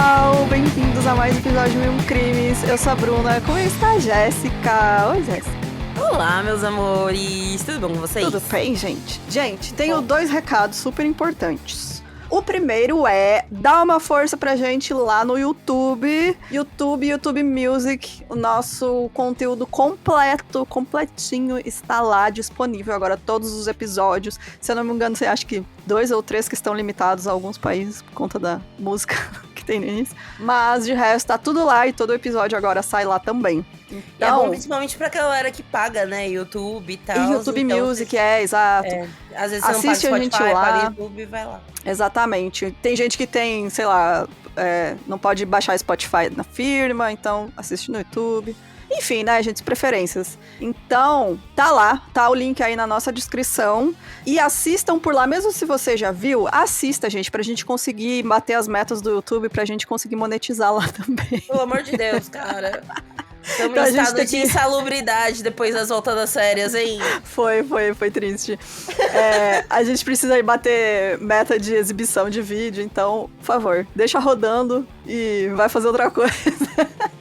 pessoal! Bem-vindos a mais um episódio de Mil Crimes. Eu sou a Bruna, como está a Jéssica? Oi, Jéssica. Olá, meus amores! Tudo bom com vocês? Tudo bem, gente? Gente, tenho dois recados super importantes. O primeiro é dar uma força pra gente lá no YouTube Music. O nosso conteúdo completinho está lá disponível agora, todos os episódios. Se eu não me engano, você acha que 2 ou 3 que estão limitados a alguns países por conta da música que tem nisso. Mas de resto, tá tudo lá e todo episódio agora sai lá também. Então, é bom principalmente pra galera que paga, né? YouTube e tal. E YouTube então, Music, exato. Às vezes assiste você não paga a Spotify, gente lá. paga YouTube e vai lá. Exatamente. Tem gente que tem, sei lá, não pode baixar Spotify na firma, então assiste no YouTube. Enfim, né, gente, preferências. Então, tá lá, tá o link aí na nossa descrição. E assistam por lá, mesmo se você já viu, assista, gente, pra gente conseguir bater as metas do YouTube, pra gente conseguir monetizar lá também. Pelo amor de Deus, cara. Estamos Então, em estado de insalubridade depois das voltas das férias, hein? Foi triste. A gente precisa ir bater meta de exibição de vídeo, então, por favor, deixa rodando e vai fazer outra coisa.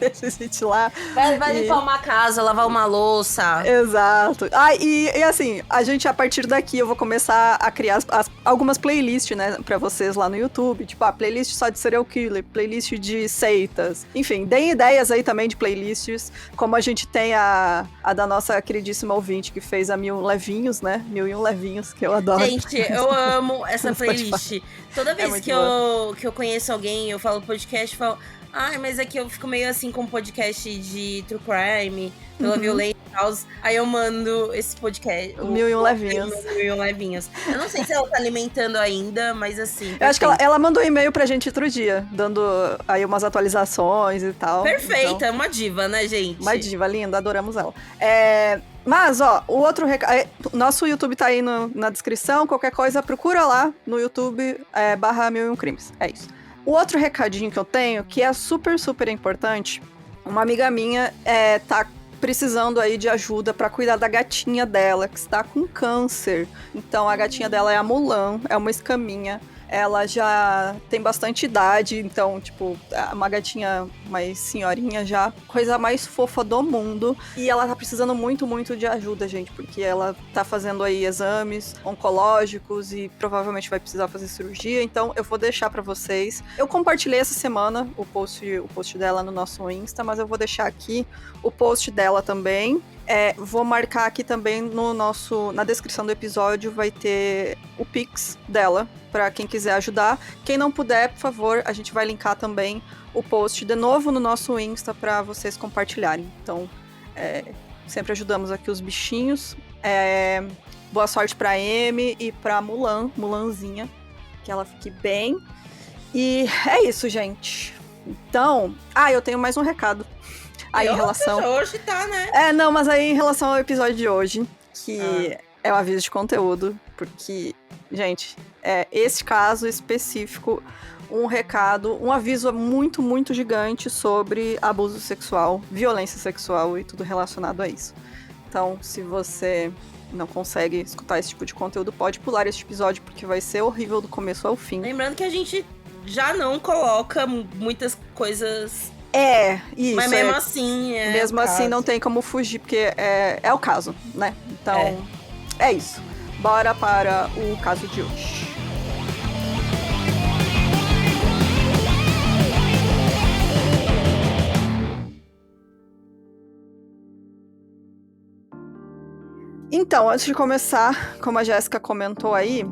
Deixa a gente lá. Vai limpar uma casa, lavar uma louça. Exato. E assim, a gente, a partir daqui, eu vou começar a criar algumas playlists, né, pra vocês lá no YouTube. Tipo, a playlist só de serial killer, playlist de seitas. Enfim, deem ideias aí também de playlists. Como a gente tem a da nossa queridíssima ouvinte que fez a 1001 Levinhos, né? 1001 Levinhos, que eu adoro. Gente, eu amo essa playlist. Toda vez que eu conheço alguém, eu falo podcast, eu falo... mas aqui eu fico meio assim com um podcast de true crime, pela violência e tal. Aí eu mando esse podcast. O 1001 Levinhos. 1001 Levinhos. Eu não sei se ela tá alimentando ainda, mas assim... Eu acho que ela mandou um e-mail pra gente outro dia, dando aí umas atualizações e tal. Perfeita, então, uma diva, né, gente? Uma diva, linda, adoramos ela. Mas, o outro recado... Nosso YouTube tá aí na descrição, qualquer coisa, procura lá no YouTube, /1001 Crimes. É isso. O outro recadinho que eu tenho, que é super, super importante, uma amiga minha tá precisando aí de ajuda pra cuidar da gatinha dela, que está com câncer. Então, a gatinha dela é a Mulan, é uma escaminha. Ela já tem bastante idade, então, tipo, é uma gatinha mais senhorinha já, coisa mais fofa do mundo. E ela tá precisando muito, muito de ajuda, gente, porque ela tá fazendo aí exames oncológicos e provavelmente vai precisar fazer cirurgia, então eu vou deixar pra vocês. Eu compartilhei essa semana o post dela no nosso Insta, mas eu vou deixar aqui o post dela também. Vou marcar aqui também na descrição do episódio, vai ter o Pix dela, pra quem quiser ajudar. Quem não puder, por favor, a gente vai linkar também o post de novo no nosso Insta pra vocês compartilharem. Então, sempre ajudamos aqui os bichinhos. Boa sorte pra Amy e pra Mulanzinha, que ela fique bem. E é isso, gente. Então, eu tenho mais um recado. Aí, em relação... Hoje tá, né? Não, mas aí em relação ao episódio de hoje, que é um aviso de conteúdo, porque, gente, esse caso específico, um aviso muito, muito gigante sobre abuso sexual, violência sexual e tudo relacionado a isso. Então, se você não consegue escutar esse tipo de conteúdo, pode pular esse episódio, porque vai ser horrível do começo ao fim. Lembrando que a gente já não coloca muitas coisas... Isso. Mas mesmo assim, mesmo assim, não tem como fugir, porque é o caso, né? Então, é isso. Bora para o caso de hoje. Então, antes de começar, como a Jéssica comentou aí,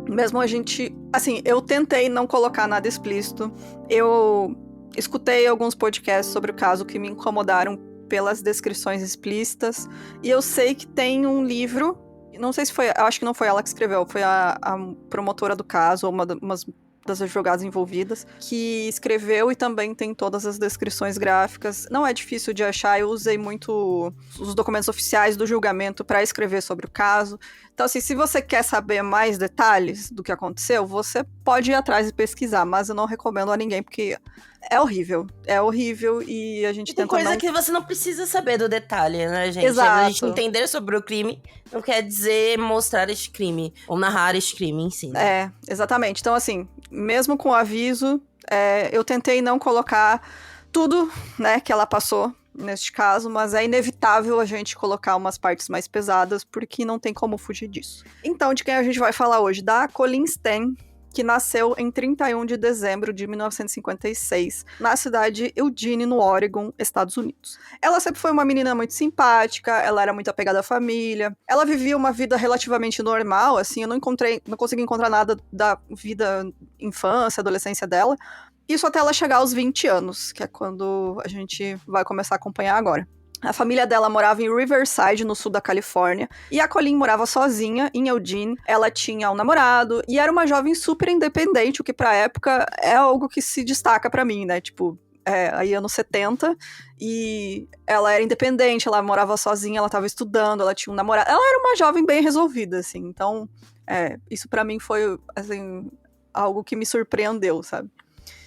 mesmo a gente... Assim, eu tentei não colocar nada explícito. Eu escutei alguns podcasts sobre o caso que me incomodaram pelas descrições explícitas. E eu sei que tem um livro, não sei se foi, eu acho que não foi ela que escreveu, foi a promotora do caso, ou uma das advogadas envolvidas, que escreveu e também tem todas as descrições gráficas. Não é difícil de achar, eu usei muito os documentos oficiais do julgamento para escrever sobre o caso. Então, assim, se você quer saber mais detalhes do que aconteceu, você pode ir atrás e pesquisar, mas eu não recomendo a ninguém, porque é horrível e a gente tem tenta coisa que você não precisa saber do detalhe, né, gente? Exato. A gente entender sobre o crime não quer dizer mostrar este crime, ou narrar este crime em si. Né? Exatamente. Então, assim, mesmo com o aviso, Eu tentei não colocar tudo, né, que ela passou neste caso, mas é inevitável a gente colocar umas partes mais pesadas, porque não tem como fugir disso. Então, de quem a gente vai falar hoje? Da Colleen Steen, que nasceu em 31 de dezembro de 1956, na cidade de Eugene, no Oregon, Estados Unidos. Ela sempre foi uma menina muito simpática, ela era muito apegada à família, ela vivia uma vida relativamente normal, assim, eu não consegui encontrar nada da vida, infância, adolescência dela, isso até ela chegar aos 20 anos, que é quando a gente vai começar a acompanhar agora. A família dela morava em Riverside, no sul da Califórnia, e a Colleen morava sozinha em Eugene. Ela tinha um namorado e era uma jovem super independente, o que pra época é algo que se destaca pra mim, né? Tipo, aí anos 70, e ela era independente, ela morava sozinha, ela tava estudando, ela tinha um namorado. Ela era uma jovem bem resolvida, assim. Então, isso pra mim foi, assim, algo que me surpreendeu, sabe?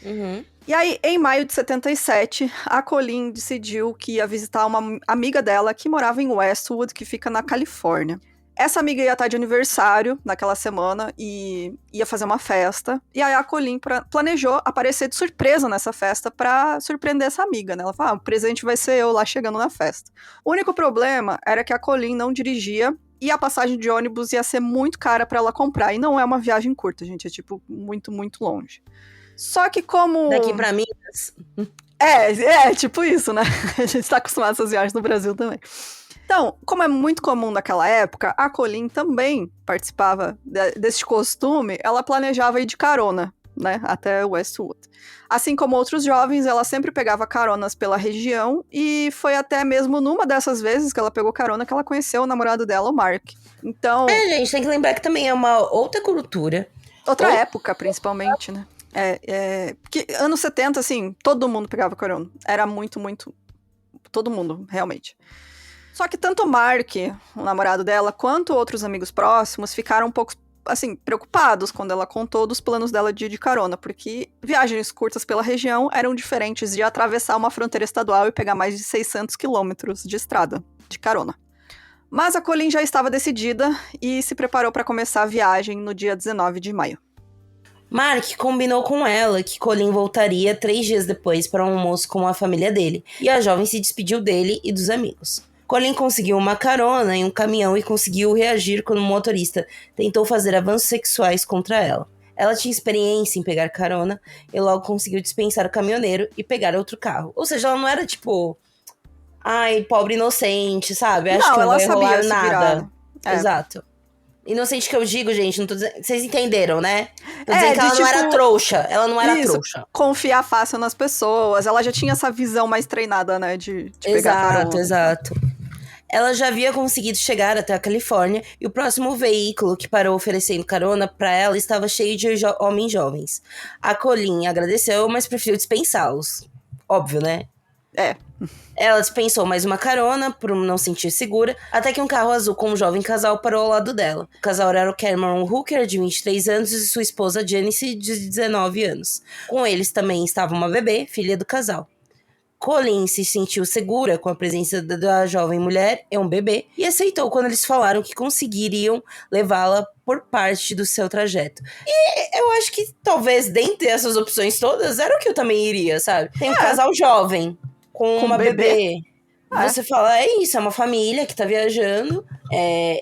Uhum. E aí, em maio de 77, a Colleen decidiu que ia visitar uma amiga dela que morava em Westwood, que fica na Califórnia. Essa amiga ia estar de aniversário naquela semana e ia fazer uma festa. E aí a Colleen planejou aparecer de surpresa nessa festa pra surpreender essa amiga, né? Ela falou, o presente vai ser eu lá chegando na festa. O único problema era que a Colleen não dirigia e a passagem de ônibus ia ser muito cara pra ela comprar. E não é uma viagem curta, gente, é tipo muito, muito longe. Só que como... Daqui pra Minas. Tipo isso, né? A gente tá acostumado a essas viagens no Brasil também. Então, como é muito comum naquela época, a Colleen também participava desse costume, ela planejava ir de carona, né, até Westwood. Assim como outros jovens, ela sempre pegava caronas pela região, e foi até mesmo numa dessas vezes que ela pegou carona que ela conheceu o namorado dela, o Mark. Então... gente, tem que lembrar que também é uma outra cultura. Outra época, principalmente, né? Porque anos 70, assim, todo mundo pegava carona. Era muito, muito... Todo mundo, realmente. Só que tanto o Mark, o namorado dela, quanto outros amigos próximos ficaram um pouco, assim, preocupados quando ela contou dos planos dela de ir de carona, porque viagens curtas pela região eram diferentes de atravessar uma fronteira estadual e pegar mais de 600 quilômetros de estrada de carona. Mas a Colleen já estava decidida e se preparou para começar a viagem no dia 19 de maio. Mark combinou com ela que Colleen voltaria 3 dias depois para um almoço com a família dele, e a jovem se despediu dele e dos amigos. Colleen conseguiu uma carona em um caminhão e conseguiu reagir quando o motorista tentou fazer avanços sexuais contra ela. Ela tinha experiência em pegar carona e logo conseguiu dispensar o caminhoneiro e pegar outro carro. Ou seja, ela não era tipo... Ai, pobre inocente, sabe? Acho que não vai rolar nada. Exato. Inocente que eu digo, gente, não tô dizendo... Vocês entenderam, né? Tô dizendo que ela não era trouxa. Ela não era trouxa. Confiar fácil nas pessoas. Ela já tinha essa visão mais treinada, né? De pegar carona. Exato. Ela já havia conseguido chegar até a Califórnia e o próximo veículo que parou oferecendo carona pra ela estava cheio de homens jovens. A Colleen agradeceu, mas preferiu dispensá-los. Óbvio, né? Ela dispensou mais uma carona por não sentir segura, até que um carro azul com um jovem casal parou ao lado dela. O casal era o Cameron Hooker, de 23 anos, e sua esposa Janice, de 19 anos. Com eles também estava uma bebê, filha do casal. Colleen se sentiu segura com a presença da jovem mulher e um bebê e aceitou quando eles falaram que conseguiriam levá-la por parte do seu trajeto. E eu acho que talvez dentre essas opções todas era o que eu também iria, sabe? Tem um casal jovem com uma bebê. Você fala, é isso, é uma família que tá viajando.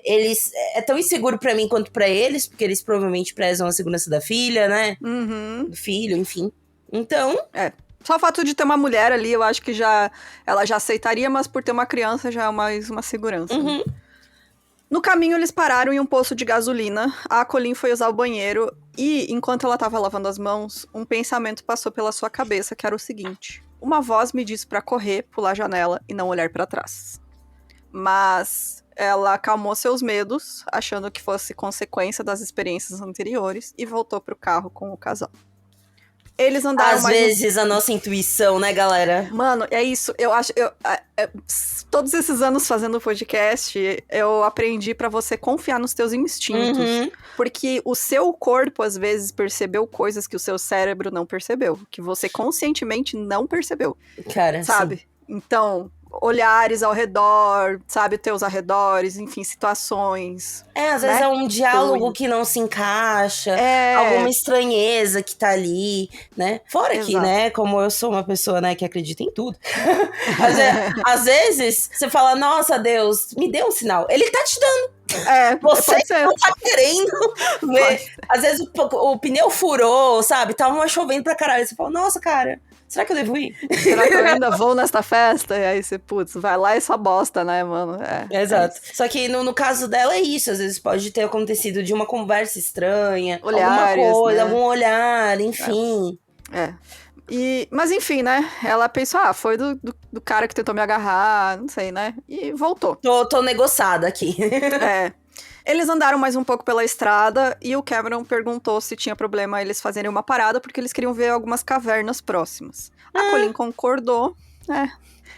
Eles é tão inseguro pra mim quanto pra eles, porque eles provavelmente prezam a segurança da filha, né? Do filho, enfim. Então... Só o fato de ter uma mulher ali, eu acho que ela já aceitaria, mas por ter uma criança já é mais uma segurança. Né? No caminho, eles pararam em um posto de gasolina. A Colleen foi usar o banheiro e, enquanto ela estava lavando as mãos, um pensamento passou pela sua cabeça, que era o seguinte: uma voz me disse para correr, pular a janela e não olhar para trás. Mas ela acalmou seus medos, achando que fosse consequência das experiências anteriores, e voltou pro carro com o casal. Eles andaram Às vezes a nossa intuição, né, galera? Mano, é isso. Eu acho... todos esses anos fazendo podcast, eu aprendi pra você confiar nos teus instintos. Porque o seu corpo, às vezes, percebeu coisas que o seu cérebro não percebeu. Que você conscientemente não percebeu. Cara, sabe? Sim. Então, olhares ao redor, sabe, teus arredores, enfim, situações. Às vezes é um diálogo que não se encaixa, alguma estranheza que tá ali, né? Fora que, né, como eu sou uma pessoa, né, que acredita em tudo, às vezes você fala, nossa, Deus, me dê um sinal. Ele tá te dando. Você não tá querendo ver. Às vezes o pneu furou, sabe? Tava chovendo pra caralho. Você fala, nossa, cara, será que eu devo ir? Será que eu ainda vou nesta festa? E aí você, putz, vai lá e só bosta, né, mano? Exato. Só que no caso dela é isso. Às vezes pode ter acontecido de uma conversa estranha, olhares, alguma coisa, né? algum olhar, enfim. Mas enfim, né? Ela pensou, foi do cara que tentou me agarrar, não sei, né? E voltou. Tô negociada aqui. Eles andaram mais um pouco pela estrada e o Cameron perguntou se tinha problema eles fazerem uma parada, porque eles queriam ver algumas cavernas próximas. A Colleen concordou,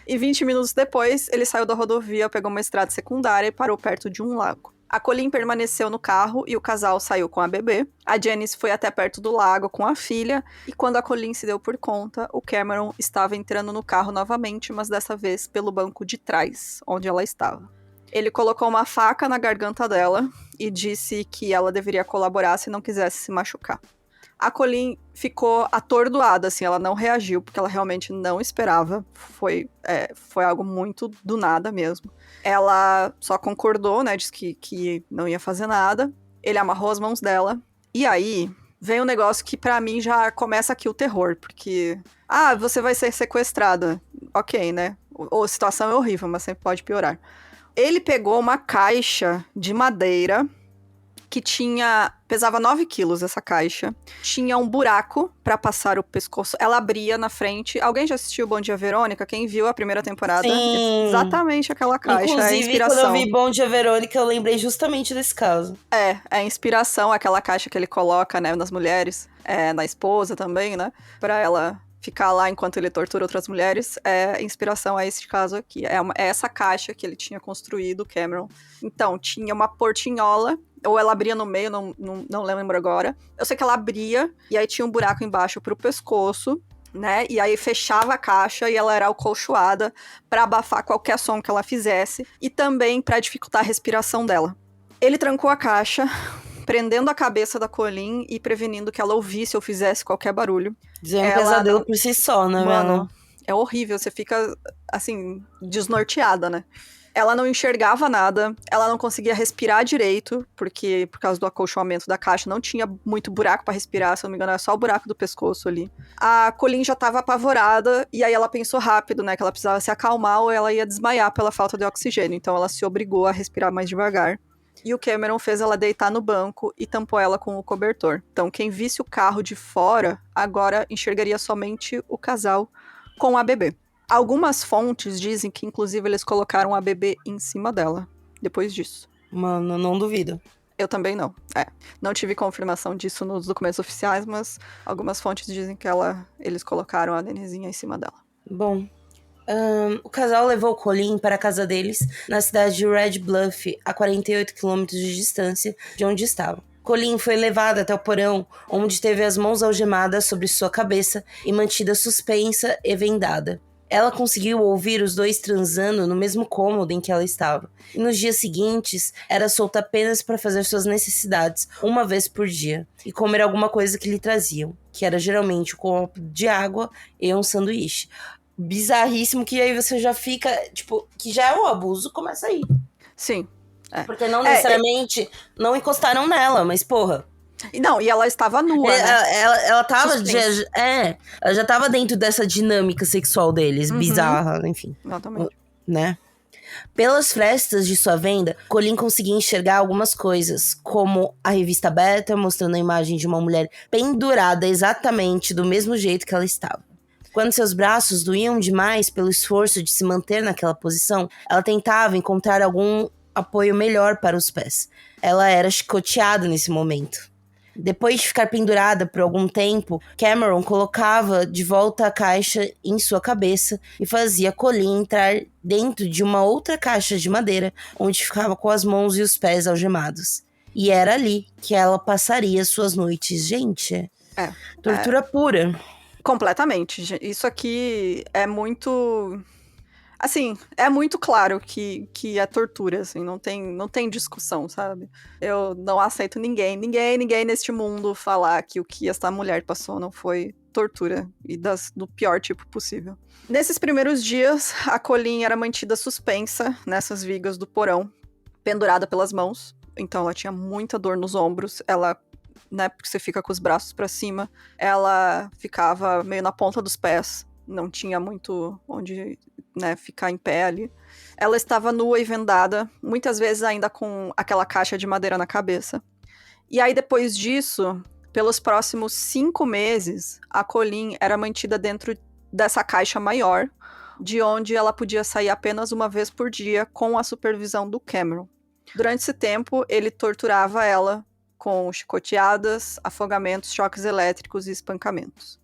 E 20 minutos depois, ele saiu da rodovia, pegou uma estrada secundária e parou perto de um lago. A Colleen permaneceu no carro e o casal saiu com a bebê. A Janice foi até perto do lago com a filha. E quando a Colleen se deu por conta, o Cameron estava entrando no carro novamente, mas dessa vez pelo banco de trás, onde ela estava. Ele colocou uma faca na garganta dela e disse que ela deveria colaborar se não quisesse se machucar. A Colleen ficou atordoada, assim, ela não reagiu, porque ela realmente não esperava. Foi algo muito do nada mesmo. Ela só concordou, né, disse que não ia fazer nada. Ele amarrou as mãos dela. E aí, vem um negócio que pra mim já começa aqui o terror, porque... você vai ser sequestrada. Ok, né? A situação é horrível, mas sempre pode piorar. Ele pegou uma caixa de madeira que pesava 9 quilos essa caixa. Tinha um buraco pra passar o pescoço. Ela abria na frente. Alguém já assistiu Bom Dia Verônica? Quem viu a primeira temporada? Sim. Exatamente aquela caixa. Inclusive, quando eu vi Bom Dia Verônica, eu lembrei justamente desse caso. É a inspiração, aquela caixa que ele coloca, né, nas mulheres, na esposa também, né? Pra ela ficar lá enquanto ele tortura outras mulheres, inspiração a esse caso aqui. É essa caixa que ele tinha construído, Cameron. Então, tinha uma portinhola, ou ela abria no meio, não lembro agora. Eu sei que ela abria, e aí tinha um buraco embaixo pro pescoço, né? E aí fechava a caixa e ela era acolchoada pra abafar qualquer som que ela fizesse, e também pra dificultar a respiração dela. Ele trancou a caixa, prendendo a cabeça da Colleen e prevenindo que ela ouvisse ou fizesse qualquer barulho. É um pesadelo por si só, né, mano? É horrível, você fica, assim, desnorteada, né? Ela não enxergava nada, ela não conseguia respirar direito, porque por causa do acolchoamento da caixa não tinha muito buraco pra respirar, se eu não me engano era só o buraco do pescoço ali. A Colleen já tava apavorada, e aí ela pensou rápido, né, que ela precisava se acalmar ou ela ia desmaiar pela falta de oxigênio, então ela se obrigou a respirar mais devagar. E o Cameron fez ela deitar no banco e tampou ela com o cobertor. Então, quem visse o carro de fora, agora enxergaria somente o casal com a bebê. Algumas fontes dizem que, inclusive, eles colocaram a bebê em cima dela, depois disso. Mano, não duvido. Eu também não. Não tive confirmação disso nos documentos oficiais, mas algumas fontes dizem que eles colocaram a nenenzinha em cima dela. Bom... o casal levou Colleen para a casa deles, na cidade de Red Bluff, a 48 quilômetros de distância de onde estavam. Colleen foi levada até o porão, onde teve as mãos algemadas sobre sua cabeça e mantida suspensa e vendada. Ela conseguiu ouvir os dois transando no mesmo cômodo em que ela estava. E nos dias seguintes, era solta apenas para fazer suas necessidades, uma vez por dia, e comer alguma coisa que lhe traziam, que era geralmente um copo de água e um sanduíche. Bizarríssimo, que aí você já fica, tipo, que já é um abuso, começa aí. Sim. Porque não necessariamente não encostaram nela, mas porra. Não, e ela estava nua, né? Ela tava, ela já tava dentro dessa dinâmica sexual deles, bizarra, enfim. Exatamente. Né? Pelas frestas de sua venda, Colleen conseguia enxergar algumas coisas, como a revista Beta, mostrando a imagem de uma mulher pendurada exatamente do mesmo jeito que ela estava. Quando seus braços doíam demais pelo esforço de se manter naquela posição, ela tentava encontrar algum apoio melhor para os pés. Ela era chicoteada nesse momento. Depois de ficar pendurada por algum tempo, Cameron colocava de volta a caixa em sua cabeça e fazia Colleen entrar dentro de uma outra caixa de madeira, onde ficava com as mãos e os pés algemados. E era ali que ela passaria suas noites. Gente, tortura pura. Completamente. Isso aqui é muito... Assim, é muito claro que é tortura, assim, não tem discussão, sabe? Eu não aceito ninguém neste mundo falar que o que essa mulher passou não foi tortura e do pior tipo possível. Nesses primeiros dias, a Colleen era mantida suspensa nessas vigas do porão, pendurada pelas mãos. Então ela tinha muita dor nos ombros, ela, né, porque você fica com os braços pra cima, ela ficava meio na ponta dos pés, não tinha muito onde, né, ficar em pé ali. Ela estava nua e vendada, muitas vezes ainda com aquela caixa de madeira na cabeça. E aí depois disso, pelos próximos 5 meses, a Colleen era mantida dentro dessa caixa maior, de onde ela podia sair apenas uma vez por dia com a supervisão do Cameron. Durante esse tempo, ele torturava ela com chicoteadas, afogamentos, choques elétricos e espancamentos.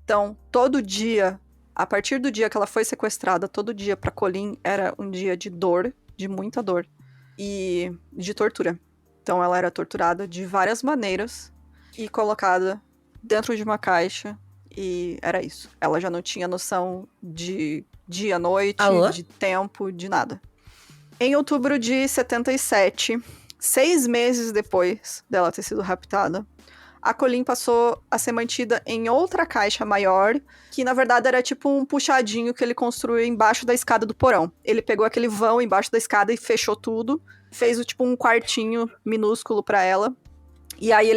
Então, todo dia, a partir do dia que ela foi sequestrada, todo dia para Colleen era um dia de dor, de muita dor, e de tortura. Então, ela era torturada de várias maneiras e colocada dentro de uma caixa, e era isso. Ela já não tinha noção de dia, noite, Alô? de tempo, de nada. Em outubro de 77, 6 meses depois dela ter sido raptada, a Colleen passou a ser mantida em outra caixa maior, que na verdade era tipo um puxadinho que ele construiu embaixo da escada do porão. Ele pegou aquele vão embaixo da escada e fechou tudo, fez tipo um quartinho minúsculo pra ela. E aí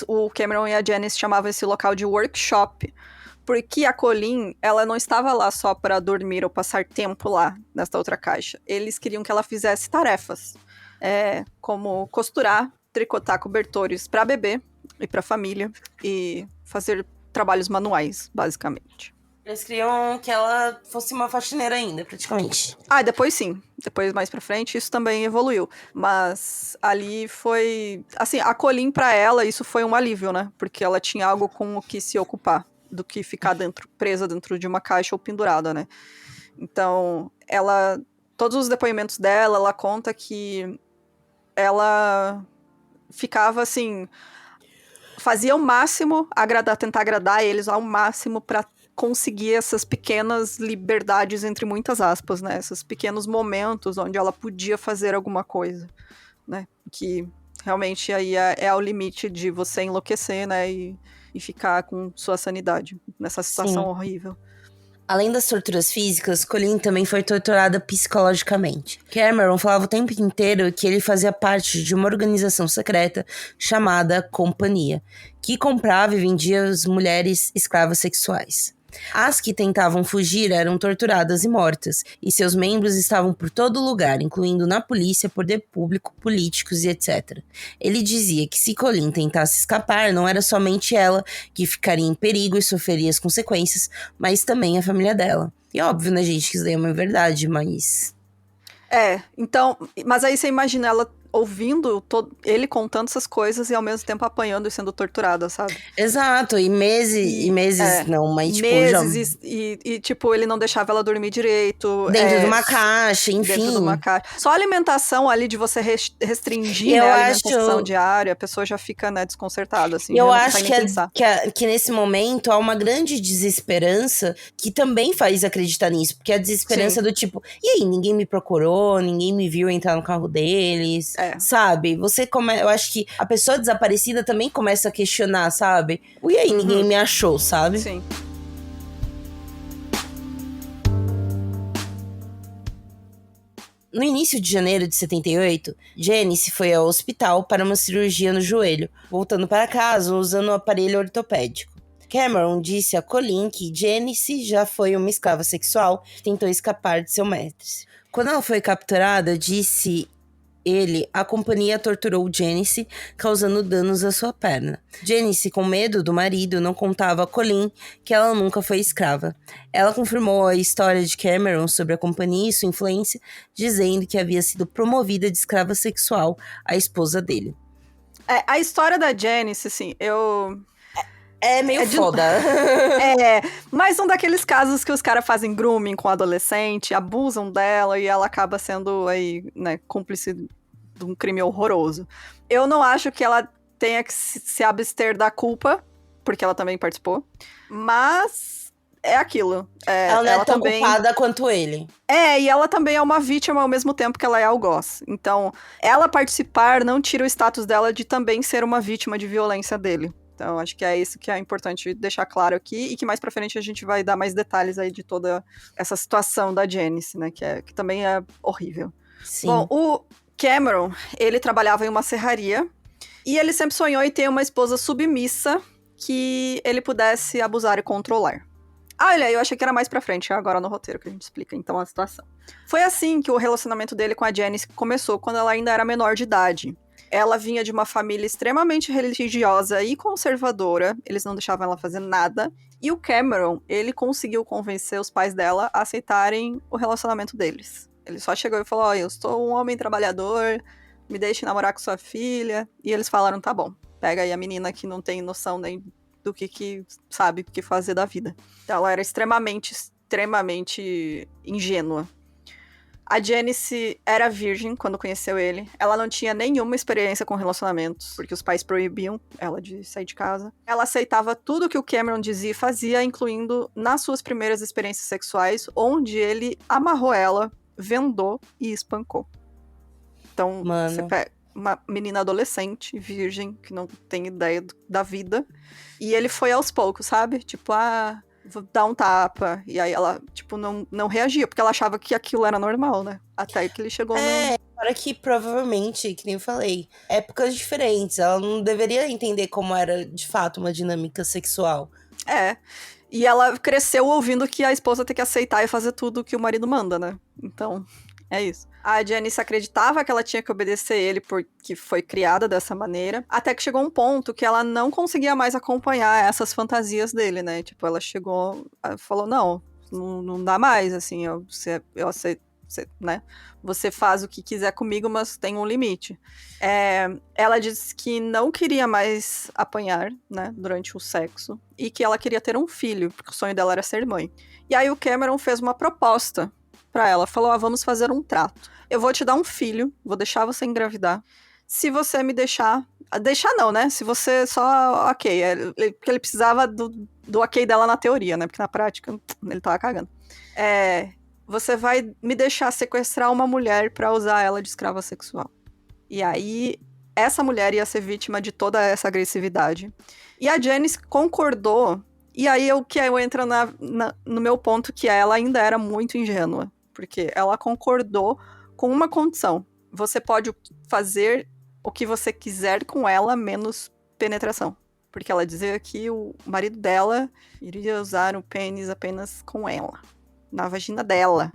o Cameron e a Janice chamavam esse local de workshop, porque a Colleen, ela não estava lá só para dormir ou passar tempo lá, nessa outra caixa. Eles queriam que ela fizesse tarefas, como costurar, tricotar cobertores para bebê e para família, e fazer trabalhos manuais, basicamente. Eles queriam que ela fosse uma faxineira ainda, praticamente. Ah, depois sim. Depois, mais pra frente, isso também evoluiu. Mas ali foi... Assim, a Colleen, pra ela, isso foi um alívio, né? Porque ela tinha algo com o que se ocupar, do que ficar presa dentro de uma caixa ou pendurada, né? Então, todos os depoimentos dela, ela conta que ela ficava, assim... Fazia o máximo, tentar agradar eles ao máximo pra conseguir essas pequenas liberdades, entre muitas aspas, né? Esses pequenos momentos onde ela podia fazer alguma coisa, né? Que realmente aí é ao limite de você enlouquecer, né? E ficar com sua sanidade nessa situação horrível. Além das torturas físicas, Colleen também foi torturada psicologicamente. Cameron falava o tempo inteiro que ele fazia parte de uma organização secreta chamada Companhia, que comprava e vendia as mulheres escravas sexuais. As que tentavam fugir eram torturadas e mortas, e seus membros estavam por todo lugar, incluindo na polícia, poder público, políticos e etc. Ele dizia que se Colleen tentasse escapar, não era somente ela que ficaria em perigo e sofreria as consequências, mas também a família dela. E óbvio, né, gente, que isso daí é uma verdade, mas... Então, mas aí você imagina ela ouvindo ele contando essas coisas e ao mesmo tempo apanhando e sendo torturada, sabe? Exato, e meses não, mas tipo... Meses, tipo, ele não deixava ela dormir direito. Dentro de uma caixa, enfim. Dentro de uma caixa. Só a alimentação ali de você restringir, né, a alimentação diária, a pessoa já fica, né, desconcertada, assim. Eu acho que nesse momento há uma grande desesperança que também faz acreditar nisso, porque a desesperança do tipo, e aí, ninguém me procurou, ninguém me viu entrar no carro deles, sabe? Eu acho que a pessoa desaparecida também começa a questionar, sabe? E aí, ninguém me achou, sabe? Sim. No início de janeiro de 78, Janice foi ao hospital para uma cirurgia no joelho, voltando para casa usando um aparelho ortopédico. Cameron disse a Colleen que Janice já foi uma escrava sexual que tentou escapar de seu mestre. Quando ela foi capturada, disse a companhia torturou Janice, causando danos à sua perna. Janice, com medo do marido, não contava a Colleen que ela nunca foi escrava. Ela confirmou a história de Cameron sobre a companhia e sua influência, dizendo que havia sido promovida de escrava sexual à esposa dele. A história da Janice, assim, É meio foda. Mais um daqueles casos que os caras fazem grooming com a adolescente, abusam dela e ela acaba sendo aí, né, cúmplice de um crime horroroso. Eu não acho que ela tenha que se abster da culpa, porque ela também participou, mas é aquilo. Ela não é tão também... culpada quanto ele. E ela também é uma vítima ao mesmo tempo que ela é algoz. Então, ela participar não tira o status dela de também ser uma vítima de violência dele. Então, acho que é isso que é importante deixar claro aqui, e que mais pra frente a gente vai dar mais detalhes aí de toda essa situação da Janice, né, que também é horrível. Sim. Bom, o Cameron, ele trabalhava em uma serraria, e ele sempre sonhou em ter uma esposa submissa que ele pudesse abusar e controlar. Olha, eu achei que era mais pra frente, agora no roteiro que a gente explica então a situação. Foi assim que o relacionamento dele com a Janice começou, quando ela ainda era menor de idade. Ela vinha de uma família extremamente religiosa e conservadora, eles não deixavam ela fazer nada, e o Cameron, ele conseguiu convencer os pais dela a aceitarem o relacionamento deles. Ele só chegou e falou, eu sou um homem trabalhador, me deixe namorar com sua filha, e eles falaram, tá bom, pega aí a menina que não tem noção nem do que sabe o que fazer da vida. Então, ela era extremamente ingênua. A Janice era virgem quando conheceu ele. Ela não tinha nenhuma experiência com relacionamentos, porque os pais proibiam ela de sair de casa. Ela aceitava tudo que o Cameron dizia e fazia, incluindo nas suas primeiras experiências sexuais, onde ele amarrou ela, vendou e espancou. Então, você pega uma menina adolescente, virgem, que não tem ideia da vida. E ele foi aos poucos, sabe? Tipo, vou dar um tapa. E aí ela, tipo, não reagia, porque ela achava que aquilo era normal, né? Até que ele chegou Para que provavelmente, que nem eu falei, épocas diferentes. Ela não deveria entender como era, de fato, uma dinâmica sexual. E ela cresceu ouvindo que a esposa tem que aceitar e fazer tudo que o marido manda, né? Então, é isso. A Janice acreditava que ela tinha que obedecer ele porque foi criada dessa maneira, até que chegou um ponto que ela não conseguia mais acompanhar essas fantasias dele, né? Tipo, ela chegou, falou, não dá mais, assim, eu aceito, né? Você faz o que quiser comigo, mas tem um limite. Ela disse que não queria mais apanhar, né, durante o sexo, e que ela queria ter um filho, porque o sonho dela era ser mãe. E aí o Cameron fez uma proposta pra ela, falou, vamos fazer um trato. Eu vou te dar um filho, vou deixar você engravidar. Se você me deixar não, né? Se você só, ok, porque ele precisava do ok dela na teoria, né? Porque na prática ele tava cagando. Você vai me deixar sequestrar uma mulher pra usar ela de escrava sexual. E aí, essa mulher ia ser vítima de toda essa agressividade. E a Janice concordou. E aí, eu entro no meu ponto, que ela ainda era muito ingênua. Porque ela concordou com uma condição. Você pode fazer o que você quiser com ela, menos penetração. Porque ela dizia que o marido dela iria usar o pênis apenas com ela. Na vagina dela.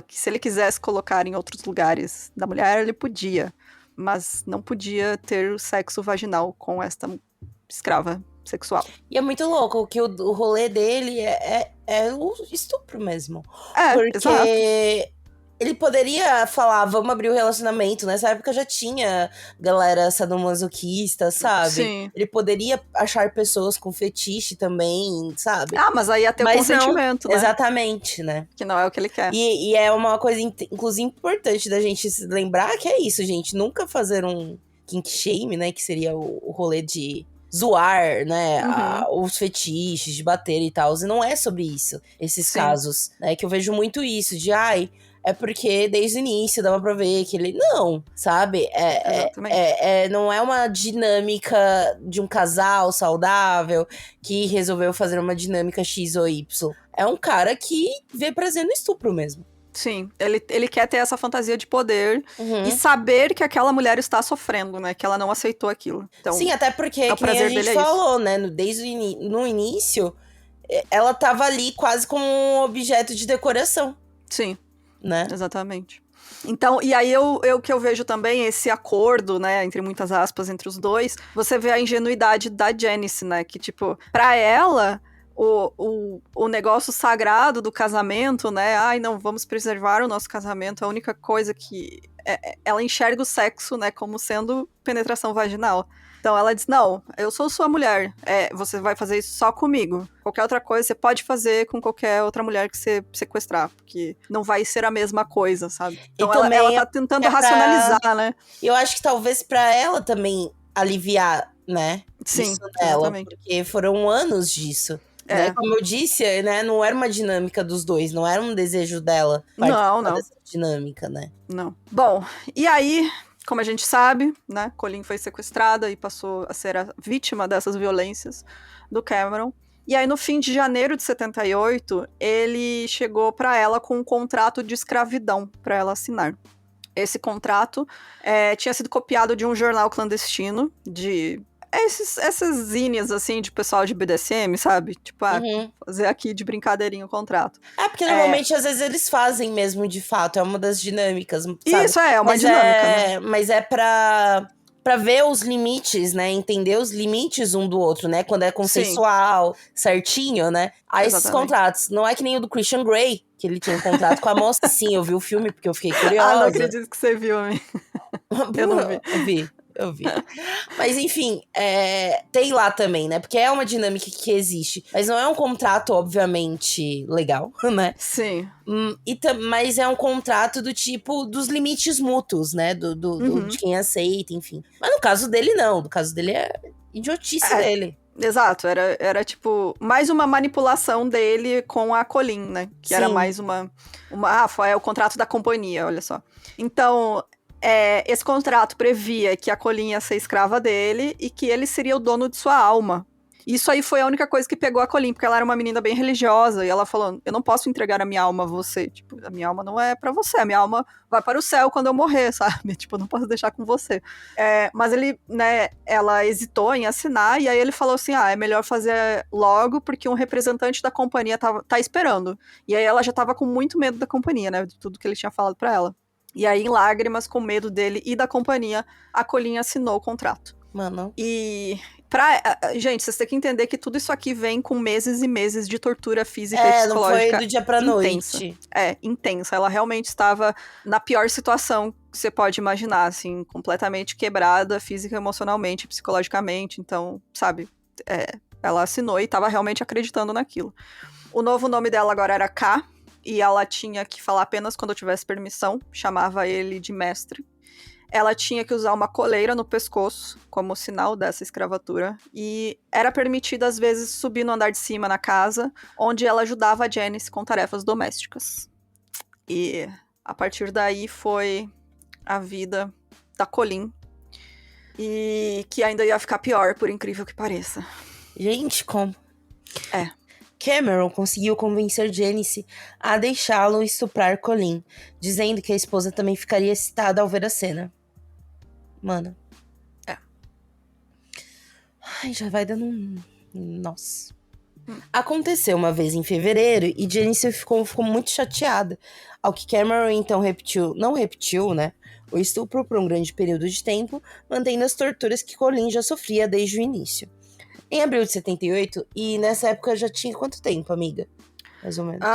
Se ele quisesse colocar em outros lugares da mulher, ele podia. Mas não podia ter sexo vaginal com esta escrava sexual. E é muito louco que o rolê dele é o estupro mesmo. Porque exato. ele poderia falar, vamos abrir o relacionamento. Nessa época já tinha galera sadomasoquista, sabe? Sim. Ele poderia achar pessoas com fetiche também, sabe? Mas aí ia ter o consentimento, não, né? Exatamente, né? Que não é o que ele quer. E é uma coisa, inclusive, importante da gente se lembrar, que é isso, gente. Nunca fazer um kink shame, né? Que seria o rolê de zoar, né, os fetiches, de bater e tal. E não é sobre isso, esses casos, né, que eu vejo muito isso, de é porque desde o início dava pra ver que ele... Não, sabe? Não é uma dinâmica de um casal saudável que resolveu fazer uma dinâmica X ou Y. É um cara que vê prazer no estupro mesmo. Sim, ele quer ter essa fantasia de poder e saber que aquela mulher está sofrendo, né? Que ela não aceitou aquilo. Então, sim, até porque, que nem a gente falou, né? Desde no início, ela tava ali quase como um objeto de decoração. Sim, né? Exatamente. Então, e aí que eu vejo também esse acordo, né, entre muitas aspas, entre os dois, você vê a ingenuidade da Janice, né? Que, tipo, pra ela... O negócio sagrado do casamento, né? Não, vamos preservar o nosso casamento. A única coisa que... ela enxerga o sexo, né? Como sendo penetração vaginal. Então ela diz, não, eu sou sua mulher. Você vai fazer isso só comigo. Qualquer outra coisa você pode fazer com qualquer outra mulher que você sequestrar. Porque não vai ser a mesma coisa, sabe? Então ela tá tentando racionalizar, né? Eu acho que talvez pra ela também aliviar, né? Sim, isso nela, exatamente. porque foram anos disso. Né? Como eu disse, né, não era uma dinâmica dos dois, não era um desejo dela não dessa dinâmica, né? Não. Bom, e aí, como a gente sabe, né, Colleen foi sequestrada e passou a ser a vítima dessas violências do Cameron. E aí, no fim de janeiro de 78, ele chegou para ela com um contrato de escravidão para ela assinar. Esse contrato tinha sido copiado de um jornal clandestino de essas zines, assim, de pessoal de BDSM, sabe? Tipo, fazer aqui de brincadeirinha o contrato. Porque normalmente, às vezes, eles fazem mesmo, de fato. É uma das dinâmicas, sabe? Isso, uma dinâmica, né? Mas é pra ver os limites, né? Entender os limites um do outro, né? Quando é consensual, certinho, né? Aí esses contratos. Não é que nem o do Christian Grey, que ele tinha um contrato com a moça. Sim, eu vi o filme porque eu fiquei curiosa. Não acredito que você viu, amigo. Eu não vi. Eu vi. Mas enfim, tem lá também, né? Porque é uma dinâmica que existe. Mas não é um contrato, obviamente, legal, né? Sim. Mas é um contrato do tipo dos limites mútuos, né? De quem aceita, enfim. Mas no caso dele, não. No caso dele é idiotice dele. Exato, era tipo mais uma manipulação dele com a Colleen, né? Que era mais foi o contrato da companhia, olha só. Então, esse contrato previa que a Colleen ia ser escrava dele e que ele seria o dono de sua alma. Isso aí foi a única coisa que pegou a Colleen, porque ela era uma menina bem religiosa, e ela falou, eu não posso entregar a minha alma a você, tipo, a minha alma não é pra você, a minha alma vai para o céu quando eu morrer, sabe? Tipo, eu não posso deixar com você. Mas ele, né, ela hesitou em assinar, e aí ele falou assim, é melhor fazer logo, porque um representante da companhia tá esperando. E aí ela já tava com muito medo da companhia, né, de tudo que ele tinha falado pra ela. E aí, em lágrimas, com medo dele e da companhia, a Colleen assinou o contrato. Mano. E gente, vocês têm que entender que tudo isso aqui vem com meses e meses de tortura física e psicológica. Não foi do dia pra intensa. noite. Intensa. Ela realmente estava na pior situação que você pode imaginar, assim, completamente quebrada física, emocionalmente, psicologicamente. Então, sabe, ela assinou e estava realmente acreditando naquilo. O novo nome dela agora era K, e ela tinha que falar apenas quando eu tivesse permissão, chamava ele de mestre. Ela tinha que usar uma coleira no pescoço, como sinal dessa escravatura, e era permitido, às vezes, subir no andar de cima na casa, onde ela ajudava a Janice com tarefas domésticas. E a partir daí foi a vida da Colleen, e que ainda ia ficar pior, por incrível que pareça. Gente, como? Cameron conseguiu convencer Janice a deixá-lo estuprar Colleen, dizendo que a esposa também ficaria excitada ao ver a cena. Mano. Ai, já vai dando um... Nossa. Aconteceu uma vez em fevereiro e Janice ficou muito chateada. Ao que Cameron então não repetiu, né? O estupro por um grande período de tempo, mantendo as torturas que Colleen já sofria desde o início. Em abril de 78, e nessa época já tinha quanto tempo, amiga? Mais ou menos.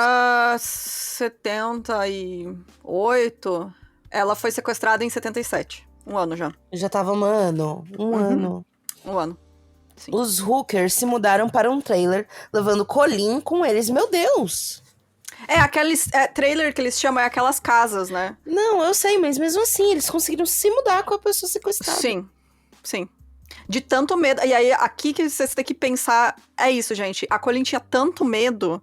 78. Ela foi sequestrada em 77. Um ano já. Já tava, mano, um ano. Um ano. Sim. Os Hookers se mudaram para um trailer, levando Colleen com eles. Meu Deus! Aqueles trailer que eles chamam aquelas casas, né? Não, eu sei, mas mesmo assim, eles conseguiram se mudar com a pessoa sequestrada. Sim. De tanto medo. E aí, aqui que vocês têm que pensar, é isso, gente. A Colleen tinha tanto medo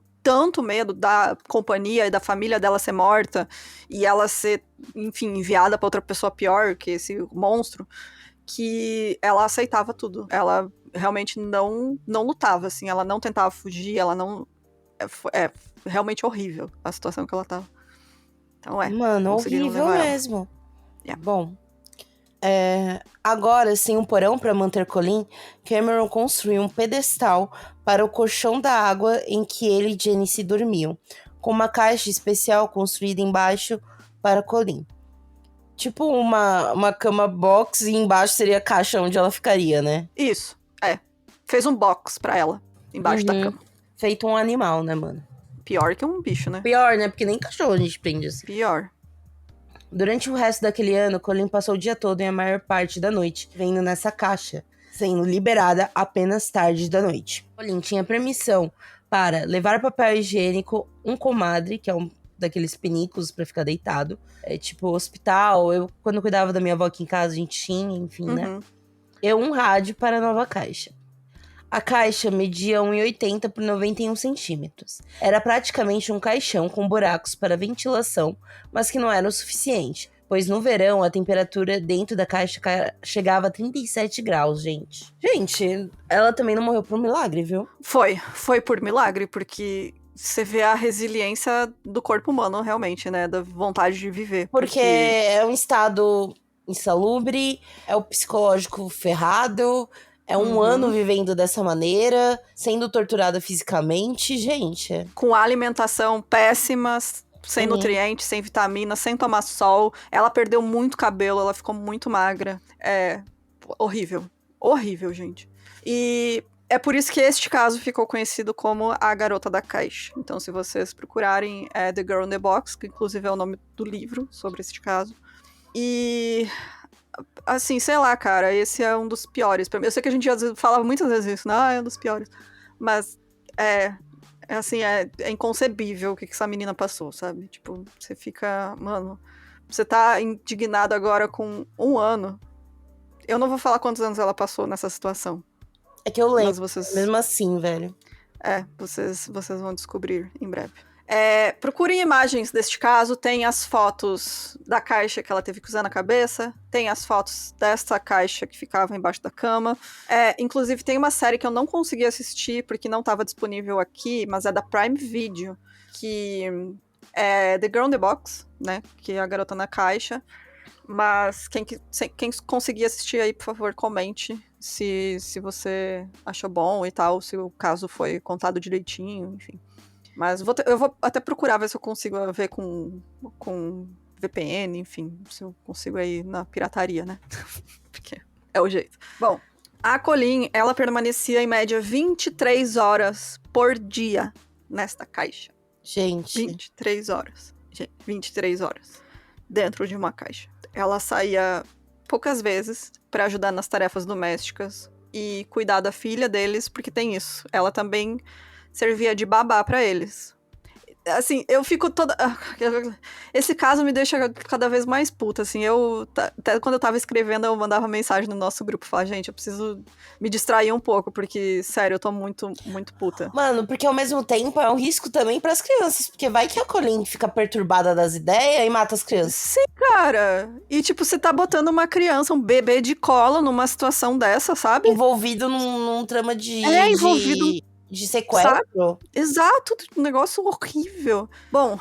da companhia e da família dela ser morta, e ela ser, enfim, enviada pra outra pessoa pior que esse monstro, que ela aceitava tudo. Ela realmente não lutava, assim, ela não tentava fugir, ela não... É realmente horrível a situação que ela tava. Então Mano, horrível mesmo. Bom, agora, sem um porão para manter Colleen, Cameron construiu um pedestal para o colchão da água em que ele e Janice dormiam, com uma caixa especial construída embaixo para Colleen. Tipo uma cama box e embaixo seria a caixa onde ela ficaria, né? Isso, Fez um box pra ela, embaixo da cama. Feito um animal, né, mano? Pior que um bicho, né? Pior, né? Porque nem cachorro a gente prende assim. Pior. Durante o resto daquele ano, Colleen passou o dia todo e a maior parte da noite vivendo nessa caixa, sendo liberada apenas tarde da noite. Colleen tinha permissão para levar papel higiênico, um comadre, que é um daqueles pinicos pra ficar deitado. Tipo hospital, quando eu cuidava da minha avó aqui em casa, a gente tinha, enfim, né? E um rádio para a nova caixa. A caixa media 1,80 por 91 centímetros. Era praticamente um caixão com buracos para ventilação, mas que não era o suficiente, pois no verão a temperatura dentro da caixa chegava a 37 graus, gente. Gente, ela também não morreu por um milagre, viu? Foi por milagre, porque você vê a resiliência do corpo humano, realmente, né? Da vontade de viver. Porque é um estado insalubre, é o psicológico ferrado... É um ano vivendo dessa maneira, sendo torturada fisicamente, gente. Com alimentação péssima, sem nutrientes, sem vitamina, sem tomar sol. Ela perdeu muito cabelo, ela ficou muito magra. É horrível. Horrível, gente. E é por isso que este caso ficou conhecido como a Garota da Caixa. Então, se vocês procurarem The Girl in the Box, que inclusive é o nome do livro sobre este caso. E... assim, sei lá, cara, esse é um dos piores pra mim. Eu sei que a gente às vezes falava muitas vezes isso, é um dos piores. Mas é inconcebível o que essa menina passou, sabe? Tipo, você fica, mano, você tá indignado agora com 1 ano. Eu não vou falar quantos anos ela passou nessa situação. É que eu lembro, mas vocês... mesmo assim, velho. Vocês vão descobrir em breve. Procurem imagens deste caso, tem as fotos da caixa que ela teve que usar na cabeça, tem as fotos dessa caixa que ficava embaixo da cama. Inclusive tem uma série que eu não consegui assistir porque não estava disponível aqui, mas é da Prime Video, que é The Girl in the Box, né, que é a garota na caixa. Mas quem conseguir assistir aí, por favor, comente se você achou bom e tal, se o caso foi contado direitinho, enfim. Mas eu vou até procurar ver se eu consigo ver com VPN, enfim, se eu consigo aí na pirataria, né? Porque é o jeito. Bom, a Colleen, ela permanecia em média 23 horas por dia nesta caixa. Gente. 23 horas. Gente, 23 horas dentro de uma caixa. Ela saía poucas vezes para ajudar nas tarefas domésticas e cuidar da filha deles, porque tem isso. Ela também servia de babá pra eles. Assim, eu fico toda... Esse caso me deixa cada vez mais puta, assim. Até quando eu tava escrevendo, eu mandava mensagem no nosso grupo. Falava, gente, eu preciso me distrair um pouco, porque, sério, eu tô muito, muito puta. Mano, porque ao mesmo tempo é um risco também pras crianças. Porque vai que a Colleen fica perturbada das ideias e mata as crianças. Sim, cara. E, tipo, você tá botando uma criança, um bebê de colo numa situação dessa, sabe? Envolvido num trama de... envolvido... de sequestro. Sabe? Exato, um negócio horrível. Bom,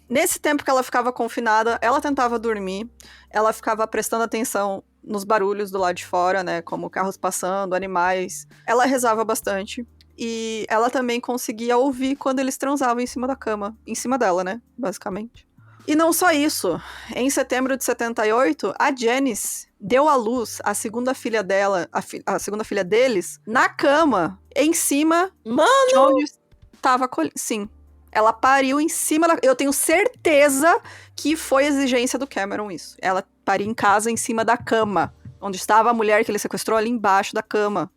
nesse tempo que ela ficava confinada, ela tentava dormir, ela ficava prestando atenção nos barulhos do lado de fora, né, como carros passando, animais. Ela rezava bastante e ela também conseguia ouvir quando eles transavam em cima da cama, em cima dela, né, basicamente. E não só isso, em setembro de 78, a Janice deu à luz a segunda filha dela, a segunda filha deles, na cama, em cima de onde estava a Colleen. Sim, ela pariu em cima da... Eu tenho certeza que foi exigência do Cameron isso. Ela pariu em casa, em cima da cama, onde estava a mulher que ele sequestrou, ali embaixo da cama.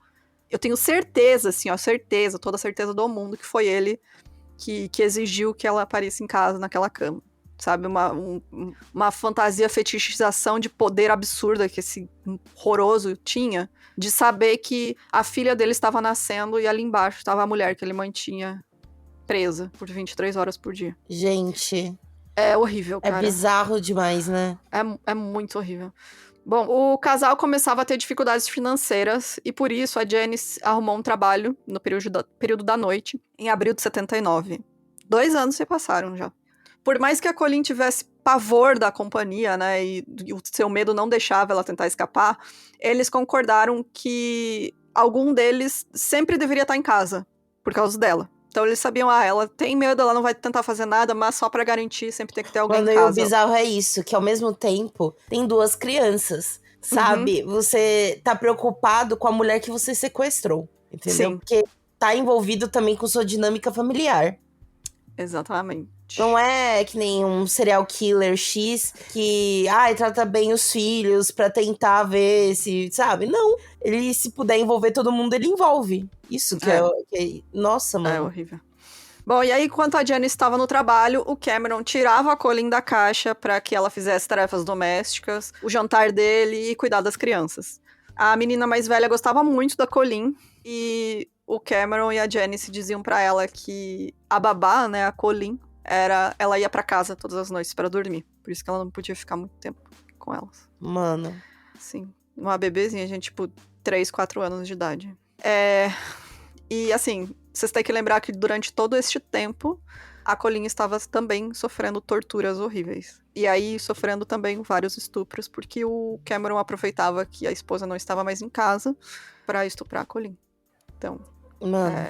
Eu tenho certeza, assim, ó, certeza, toda a certeza do mundo que foi ele que exigiu que ela parisse em casa, naquela cama. Sabe, uma fantasia fetichização de poder absurda que esse horroroso tinha, de saber que a filha dele estava nascendo e ali embaixo estava a mulher que ele mantinha presa por 23 horas por dia. Gente. É horrível, cara. É bizarro demais, né? É muito horrível. Bom, o casal começava a ter dificuldades financeiras e por isso a Janice arrumou um trabalho no período da noite, em abril de 79. 2 anos se passaram já. Por mais que a Colleen tivesse pavor da companhia, né, e o seu medo não deixava ela tentar escapar, eles concordaram que algum deles sempre deveria estar em casa, por causa dela. Então eles sabiam, ela tem medo, ela não vai tentar fazer nada, mas só pra garantir sempre tem que ter alguém em casa. Mano, e o bizarro é isso, que ao mesmo tempo tem 2 crianças, sabe? Você tá preocupado com a mulher que você sequestrou, entendeu? Sim. Porque tá envolvido também com sua dinâmica familiar. Exatamente. Não é que nem um serial killer X que, trata bem os filhos pra tentar ver se, sabe? Não, ele se puder envolver todo mundo, ele envolve. Isso que é nossa, mano. É horrível. Bom, e aí, enquanto a Janice estava no trabalho, o Cameron tirava a Colleen da caixa pra que ela fizesse tarefas domésticas, o jantar dele e cuidar das crianças. A menina mais velha gostava muito da Colleen e o Cameron e a Janice diziam pra ela que a babá, né, a Colleen, ela ia pra casa todas as noites pra dormir. Por isso que ela não podia ficar muito tempo com elas. Mano. Sim, uma bebezinha, gente, tipo, 3, 4 anos de idade. E, assim, vocês têm que lembrar que durante todo este tempo, a Colleen estava também sofrendo torturas horríveis. E aí, sofrendo também vários estupros, porque o Cameron aproveitava que a esposa não estava mais em casa pra estuprar a Colleen. Então, Mano.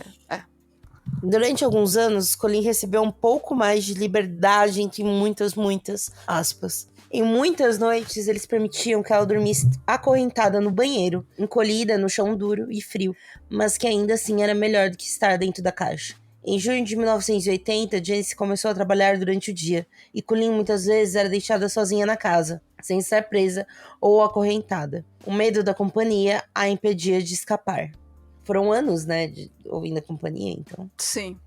Durante alguns anos, Colleen recebeu um pouco mais de liberdade, entre muitas aspas. Em muitas noites, eles permitiam que ela dormisse acorrentada no banheiro, encolhida no chão duro e frio, mas que ainda assim era melhor do que estar dentro da caixa. Em junho de 1980, Janice começou a trabalhar durante o dia, e Colleen muitas vezes era deixada sozinha na casa, sem estar presa ou acorrentada. O medo da companhia a impedia de escapar. Foram anos, né, ouvindo a companhia, então. Sim.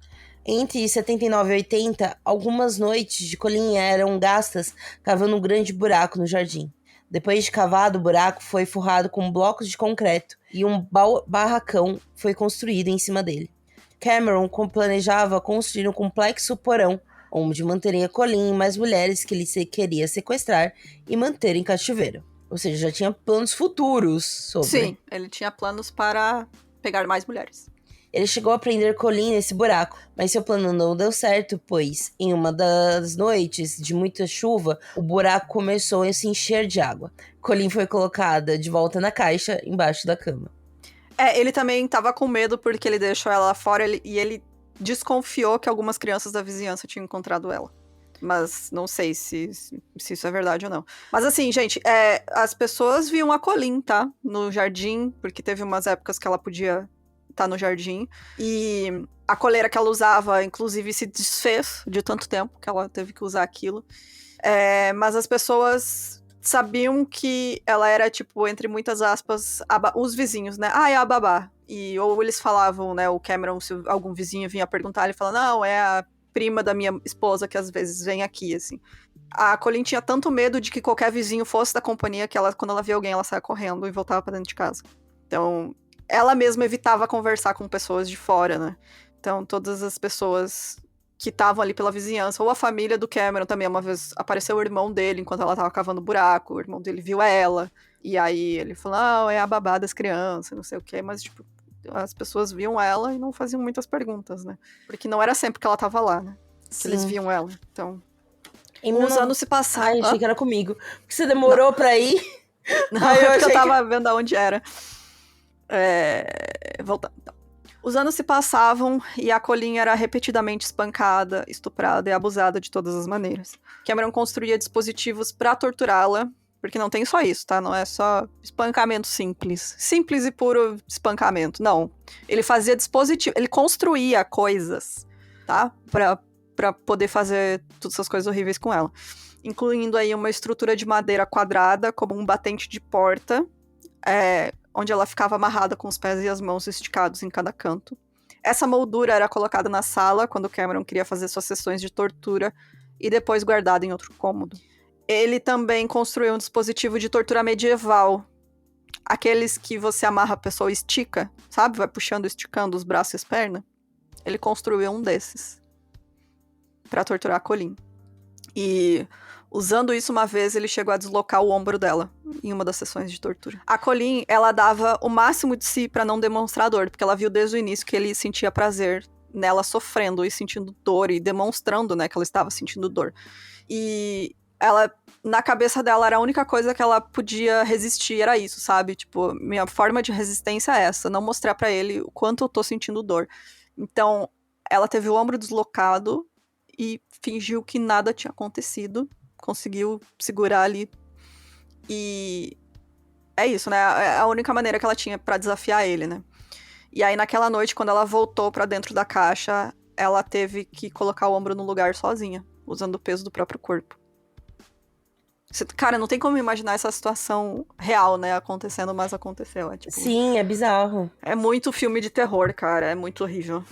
Entre 79 e 80, algumas noites de Colleen eram gastas cavando um grande buraco no jardim. Depois de cavado, o buraco foi forrado com blocos de concreto e um barracão foi construído em cima dele. Cameron planejava construir um complexo porão, onde manteria Colleen e mais mulheres que ele queria sequestrar e manter em cativeiro. Ou seja, já tinha planos futuros sobre. Sim, ele tinha planos para pegar mais mulheres. Ele chegou a prender Colleen nesse buraco, mas seu plano não deu certo, pois, em uma das noites de muita chuva, o buraco começou a se encher de água. Colleen foi colocada de volta na caixa, embaixo da cama. Ele também tava com medo porque ele deixou ela lá fora e ele desconfiou que algumas crianças da vizinhança tinham encontrado ela. Mas não sei se isso é verdade ou não. Mas assim, gente, as pessoas viam a Colleen, tá? No jardim, porque teve umas épocas que ela podia estar no jardim. E a coleira que ela usava, inclusive, se desfez de tanto tempo que ela teve que usar aquilo. Mas as pessoas sabiam que ela era, tipo, entre muitas aspas, os vizinhos, né? É a babá. Ou eles falavam, né? O Cameron, se algum vizinho vinha perguntar, ele fala, não, é a prima da minha esposa que às vezes vem aqui, assim. A Colleen tinha tanto medo de que qualquer vizinho fosse da companhia que quando ela via alguém, ela saia correndo e voltava pra dentro de casa. Então, ela mesma evitava conversar com pessoas de fora, né? Então, todas as pessoas que estavam ali pela vizinhança, ou a família do Cameron também, uma vez apareceu o irmão dele enquanto ela tava cavando buraco, o irmão dele viu ela, e aí ele falou, é a babá das crianças, não sei o quê, mas, tipo, as pessoas viam ela e não faziam muitas perguntas, né? Porque não era sempre que ela tava lá, né? Que eles viam ela. Então, uns anos se passaram. Ai, achei que era comigo. Porque você demorou pra ir. Não, eu tava vendo aonde era. Voltando. Então. Os anos se passavam e a Colleen era repetidamente espancada, estuprada e abusada de todas as maneiras. Cameron construía dispositivos pra torturá-la, porque não tem só isso, tá? Não é só espancamento simples. Simples e puro espancamento. Não. Ele fazia dispositivo, ele construía coisas, tá? Pra poder fazer todas essas coisas horríveis com ela. Incluindo aí uma estrutura de madeira quadrada, como um batente de porta, onde ela ficava amarrada com os pés e as mãos esticados em cada canto. Essa moldura era colocada na sala quando Cameron queria fazer suas sessões de tortura e depois guardada em outro cômodo. Ele também construiu um dispositivo de tortura medieval. Aqueles que você amarra a pessoa e estica, sabe? Vai puxando, esticando os braços e as pernas. Ele construiu um desses pra torturar a Colleen. E usando isso uma vez, ele chegou a deslocar o ombro dela em uma das sessões de tortura. A Colleen, ela dava o máximo de si pra não demonstrar dor, porque ela viu desde o início que ele sentia prazer nela sofrendo e sentindo dor e demonstrando, né, que ela estava sentindo dor. E ela, na cabeça dela, era a única coisa que ela podia resistir, era isso, sabe? Tipo, minha forma de resistência é essa, não mostrar pra ele o quanto eu tô sentindo dor. Então, ela teve o ombro deslocado e fingiu que nada tinha acontecido, conseguiu segurar ali. E é isso, né? É a única maneira que ela tinha pra desafiar ele, né? E aí, naquela noite, quando ela voltou pra dentro da caixa, ela teve que colocar o ombro no lugar sozinha, usando o peso do próprio corpo. Cara, não tem como imaginar essa situação real, né, acontecendo, mas aconteceu. Sim, é bizarro. É muito filme de terror, cara, é muito horrível.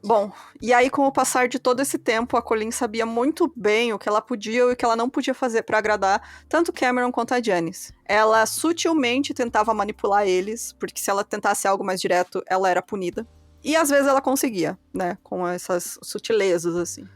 Bom, e aí com o passar de todo esse tempo, a Colleen sabia muito bem o que ela podia e o que ela não podia fazer pra agradar tanto Cameron quanto a Janice. Ela sutilmente tentava manipular eles, porque se ela tentasse algo mais direto, ela era punida. E às vezes ela conseguia, né? Com essas sutilezas, assim.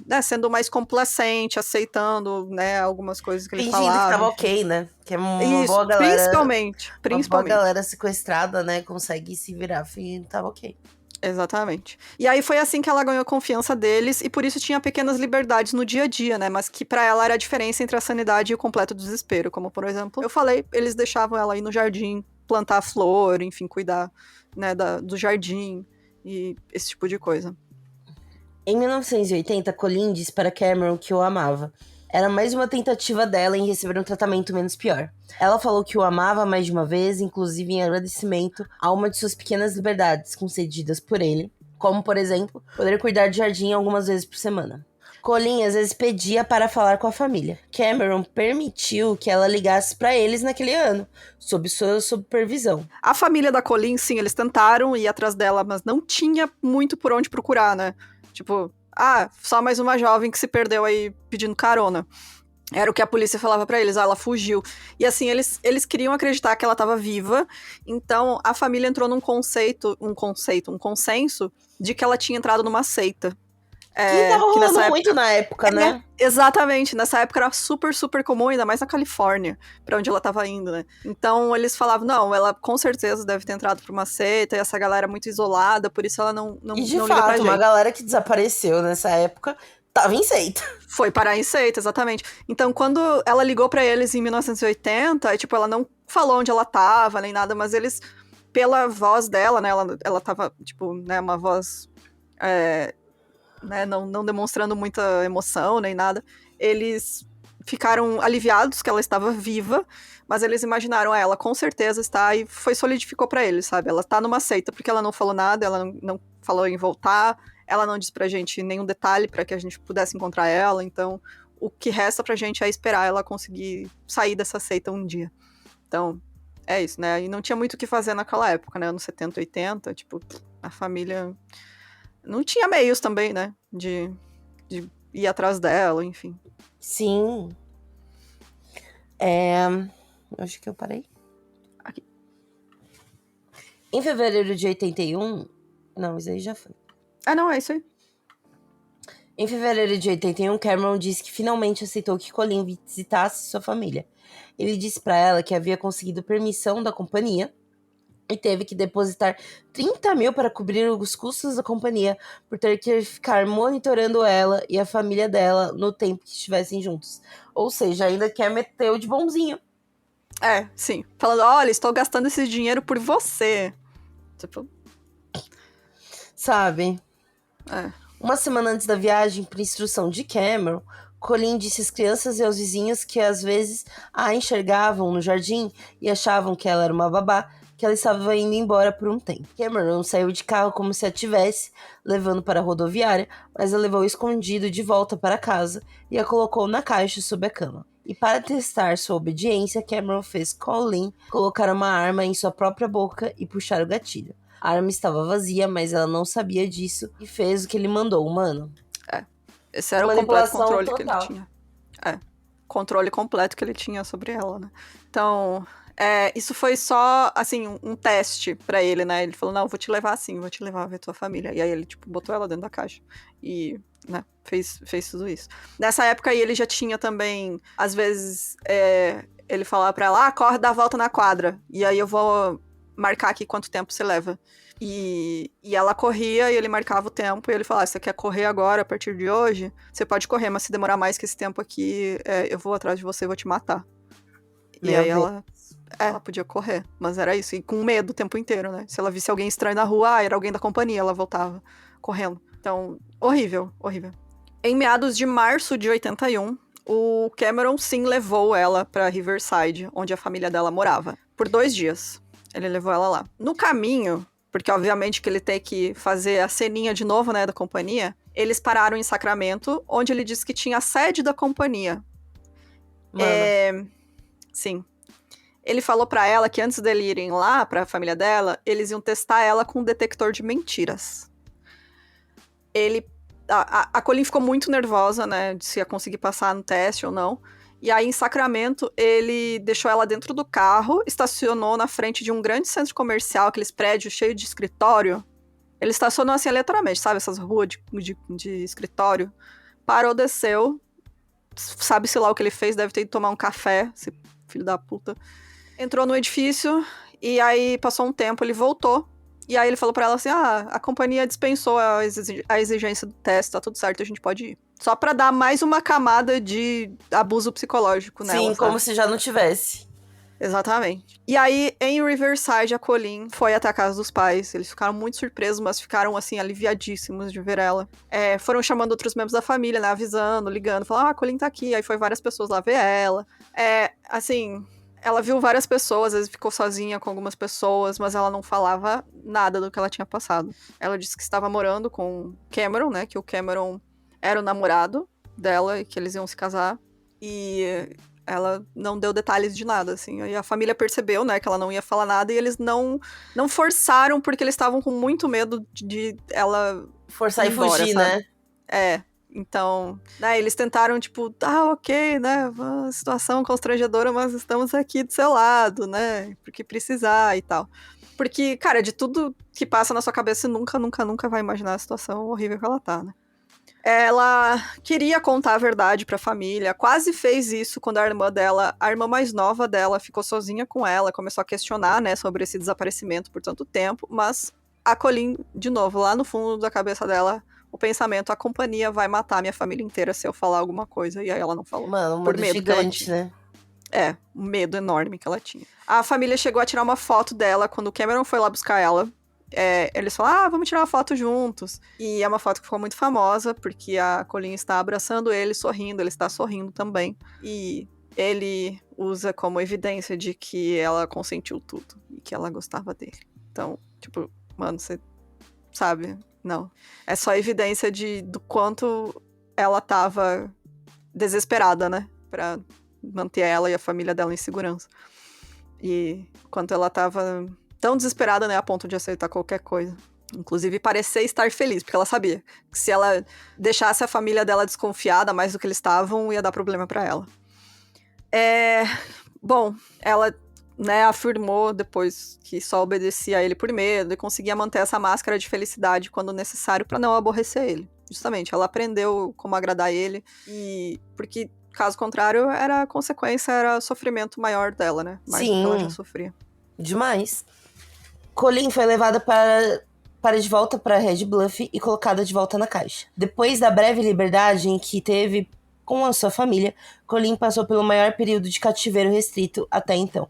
Né, sendo mais complacente, aceitando, né, algumas coisas que ele Fingindo que falava. tava Enfim. ok, né? Que é uma Isso, boa galera. principalmente. Uma boa Principalmente. galera sequestrada, né? Consegue se virar fingindo que tava ok. Exatamente. E aí foi assim que ela ganhou a confiança deles, e por isso tinha pequenas liberdades no dia a dia, né? Mas que pra ela era a diferença entre a sanidade e o completo desespero. Como, por exemplo, eu falei, eles deixavam ela ir no jardim, plantar flor, enfim, cuidar, né, do jardim e esse tipo de coisa. Em 1980, Colleen disse para Cameron que o amava. Era mais uma tentativa dela em receber um tratamento menos pior. Ela falou que o amava mais de uma vez, inclusive em agradecimento a uma de suas pequenas liberdades concedidas por ele, como, por exemplo, poder cuidar de jardim algumas vezes por semana. Colleen às vezes pedia para falar com a família. Cameron permitiu que ela ligasse para eles naquele ano, sob sua supervisão. A família da Colleen, sim, eles tentaram ir atrás dela, mas não tinha muito por onde procurar, né? Tipo, só mais uma jovem que se perdeu aí pedindo carona. Era o que a polícia falava pra eles, ela fugiu. E assim, eles queriam acreditar que ela tava viva, então a família entrou num um consenso de que ela tinha entrado numa seita. Que tava Que nessa rolando época, muito na época, né? Exatamente, nessa época era super, super comum, ainda mais na Califórnia, pra onde ela tava indo, né? Então eles falavam, não, ela com certeza deve ter entrado pra uma seita, e essa galera é muito isolada, por isso ela não E de liga pra fato, uma gente. galera que desapareceu nessa época tava em seita. Foi parar em seita, exatamente. Então, quando ela ligou pra eles em 1980, aí, tipo, ela não falou onde ela tava, nem nada, mas eles, pela voz dela, né, ela tava, tipo, né, uma voz, né, não demonstrando muita emoção, nem nada, eles ficaram aliviados que ela estava viva, mas eles imaginaram, ela com certeza está, e foi solidificou pra eles, sabe? Ela tá numa seita, porque ela não falou nada, ela não falou em voltar, ela não disse pra gente nenhum detalhe para que a gente pudesse encontrar ela, então o que resta pra gente é esperar ela conseguir sair dessa seita um dia. Então, é isso, né? E não tinha muito o que fazer naquela época, né? Anos 70, 80, tipo, a família não tinha meios também, né? De ir atrás dela, enfim. Sim. Acho que eu parei. Aqui. Em fevereiro de 81... Não, isso aí já foi. Não, é isso aí. Em fevereiro de 81, Cameron disse que finalmente aceitou que Colleen visitasse sua família. Ele disse para ela que havia conseguido permissão da companhia e teve que depositar 30 mil para cobrir os custos da companhia por ter que ficar monitorando ela e a família dela no tempo que estivessem juntos. Ou seja, ainda quer meter o de bonzinho. Sim. Falando, olha, estou gastando esse dinheiro por você. Tipo... Sabe? Uma semana antes da viagem, por instrução de Cameron, Colleen disse às crianças e aos vizinhos que às vezes a enxergavam no jardim e achavam que ela era uma babá, que ela estava indo embora por um tempo. Cameron saiu de carro como se a tivesse, levando para a rodoviária, mas a levou escondido de volta para casa e a colocou na caixa sob a cama. E para testar sua obediência, Cameron fez Colleen colocar uma arma em sua própria boca e puxar o gatilho. A arma estava vazia, mas ela não sabia disso e fez o que ele mandou, humano. Esse era o completo controle que ele tinha. Controle completo que ele tinha sobre ela, né? Então, isso foi só, assim, um teste pra ele, né? Ele falou, não, vou te levar assim, vou te levar a ver tua família. E aí ele, tipo, botou ela dentro da caixa. E, né, fez tudo isso. Nessa época aí ele já tinha também, às vezes, ele falava pra ela, corre, dá a volta na quadra. E aí eu vou marcar aqui quanto tempo você leva. E ela corria e ele marcava o tempo e ele falava, você quer correr agora, a partir de hoje? Você pode correr, mas se demorar mais que esse tempo aqui, eu vou atrás de você e vou te matar. E aí ela podia correr, mas era isso, e com medo o tempo inteiro, né? Se ela visse alguém estranho na rua, era alguém da companhia, ela voltava correndo. Então, horrível, horrível. Em meados de março de 81, o Cameron sim levou ela pra Riverside, onde a família dela morava, por 2 dias. Ele levou ela lá. No caminho, porque obviamente que ele tem que fazer a ceninha de novo, né, da companhia, eles pararam em Sacramento, onde ele disse que tinha a sede da companhia. Sim. Ele falou pra ela que antes dele irem lá, pra família dela, eles iam testar ela com um detector de mentiras. A Colleen ficou muito nervosa, né, de se ia conseguir passar no teste ou não. E aí, em Sacramento, ele deixou ela dentro do carro, estacionou na frente de um grande centro comercial, aqueles prédios cheios de escritório. Ele estacionou assim aleatoriamente, sabe? Essas ruas de escritório. Parou, desceu. Sabe-se lá o que ele fez, deve ter ido tomar um café, esse filho da puta. Entrou no edifício, e aí passou um tempo, ele voltou. E aí ele falou pra ela assim, a companhia dispensou a exigência do teste, tá tudo certo, a gente pode ir. Só pra dar mais uma camada de abuso psicológico nela, Sim, sabe? como se já não tivesse. Exatamente. E aí, em Riverside, a Colleen foi até a casa dos pais. Eles ficaram muito surpresos, mas ficaram, assim, aliviadíssimos de ver ela. Foram chamando outros membros da família, né? Avisando, ligando. Falando, a Colleen tá aqui. Aí foi várias pessoas lá ver ela. Assim, ela viu várias pessoas. Às vezes ficou sozinha com algumas pessoas, mas ela não falava nada do que ela tinha passado. Ela disse que estava morando com Cameron, né? Que o Cameron era o namorado dela e que eles iam se casar. E ela não deu detalhes de nada, assim. E a família percebeu, né, que ela não ia falar nada e eles não forçaram porque eles estavam com muito medo de ela forçar ir embora, e fugir, sabe? né? Então, né, eles tentaram, tipo, ok, né, uma situação constrangedora, mas estamos aqui do seu lado, né, porque precisar e tal. Porque, cara, de tudo que passa na sua cabeça, você nunca vai imaginar a situação horrível que ela tá, né? Ela queria contar a verdade pra família, quase fez isso quando a irmã mais nova dela, ficou sozinha com ela, começou a questionar, né, sobre esse desaparecimento por tanto tempo, mas a Colleen, de novo, lá no fundo da cabeça dela, o pensamento, a companhia vai matar minha família inteira se eu falar alguma coisa, e aí ela não falou. Mano, um por medo medo gigante, que ela tinha. né? Um medo enorme que ela tinha. A família chegou a tirar uma foto dela quando o Cameron foi lá buscar ela. Eles falaram, vamos tirar uma foto juntos. E é uma foto que ficou muito famosa, porque a Colleen está abraçando ele, sorrindo, ele está sorrindo também. E ele usa como evidência de que ela consentiu tudo e que ela gostava dele. Então, tipo, mano, você sabe? Não. É só evidência do quanto ela tava desesperada, né? Pra manter ela e a família dela em segurança. E quanto ela tava tão desesperada, né, a ponto de aceitar qualquer coisa. Inclusive, parecer estar feliz, porque ela sabia que se ela deixasse a família dela desconfiada mais do que eles estavam, ia dar problema pra ela. Bom, ela, né, afirmou depois que só obedecia a ele por medo e conseguia manter essa máscara de felicidade quando necessário pra não aborrecer ele. Justamente, ela aprendeu como agradar ele e porque caso contrário, a consequência era sofrimento maior dela, né? Mais do que ela já sofria. Demais. Colleen foi levada para de volta para Red Bluff e colocada de volta na caixa. Depois da breve liberdade em que teve com a sua família, Colleen passou pelo maior período de cativeiro restrito até então.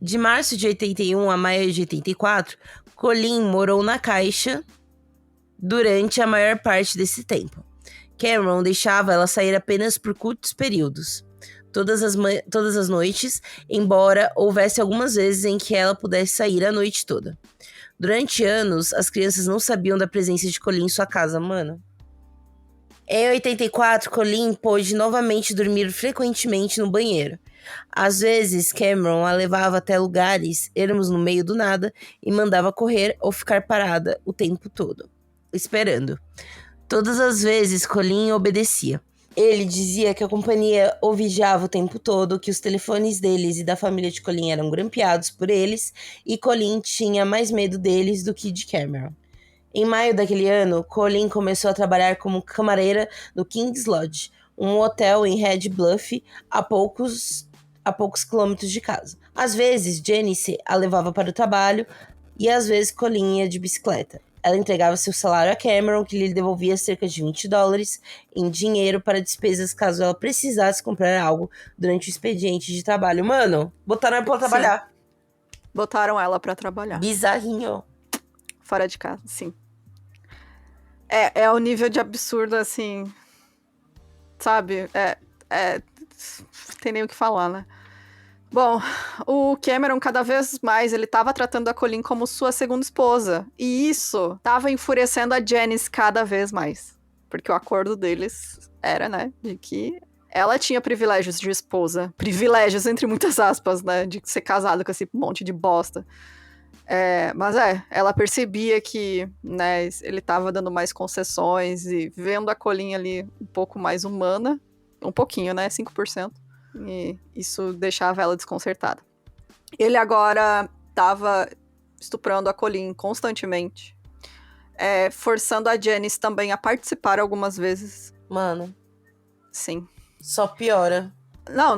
De março de 81 a maio de 84, Colleen morou na caixa durante a maior parte desse tempo. Cameron deixava ela sair apenas por curtos períodos, todas as noites, embora houvesse algumas vezes em que ela pudesse sair a noite toda. Durante anos, as crianças não sabiam da presença de Colleen em sua casa, mano. Em 84, Colleen pôde novamente dormir frequentemente no banheiro. Às vezes, Cameron a levava até lugares ermos no meio do nada e mandava correr ou ficar parada o tempo todo, esperando. Todas as vezes, Colleen obedecia. Ele dizia que a companhia o vigiava o tempo todo, que os telefones deles e da família de Colleen eram grampeados por eles, e Colleen tinha mais medo deles do que de Cameron. Em maio daquele ano, Colleen começou a trabalhar como camareira no King's Lodge, um hotel em Red Bluff, a poucos quilômetros de casa. Às vezes, Janice a levava para o trabalho, e às vezes Colleen ia de bicicleta. Ela entregava seu salário a Cameron, que lhe devolvia cerca de $20 em dinheiro para despesas caso ela precisasse comprar algo durante o expediente de trabalho. Mano, botaram ela pra trabalhar. Botaram ela pra trabalhar. Bizarrinho. Fora de casa, sim. É o nível de absurdo, assim... Sabe? Não tem nem o que falar, né? Bom, o Cameron, cada vez mais, ele tava tratando a Colleen como sua segunda esposa. E isso tava enfurecendo a Janice cada vez mais. Porque o acordo deles era, né, de que ela tinha privilégios de esposa. Privilégios, entre muitas aspas, né, de ser casada com esse monte de bosta. Mas ela percebia que, né, ele tava dando mais concessões e vendo a Colleen ali um pouco mais humana. Um pouquinho, né, 5%. E isso deixava ela desconcertada. Ele agora estava estuprando a Colleen constantemente. forçando a Janice também a participar algumas vezes. Mano. Sim. Só piora. Não,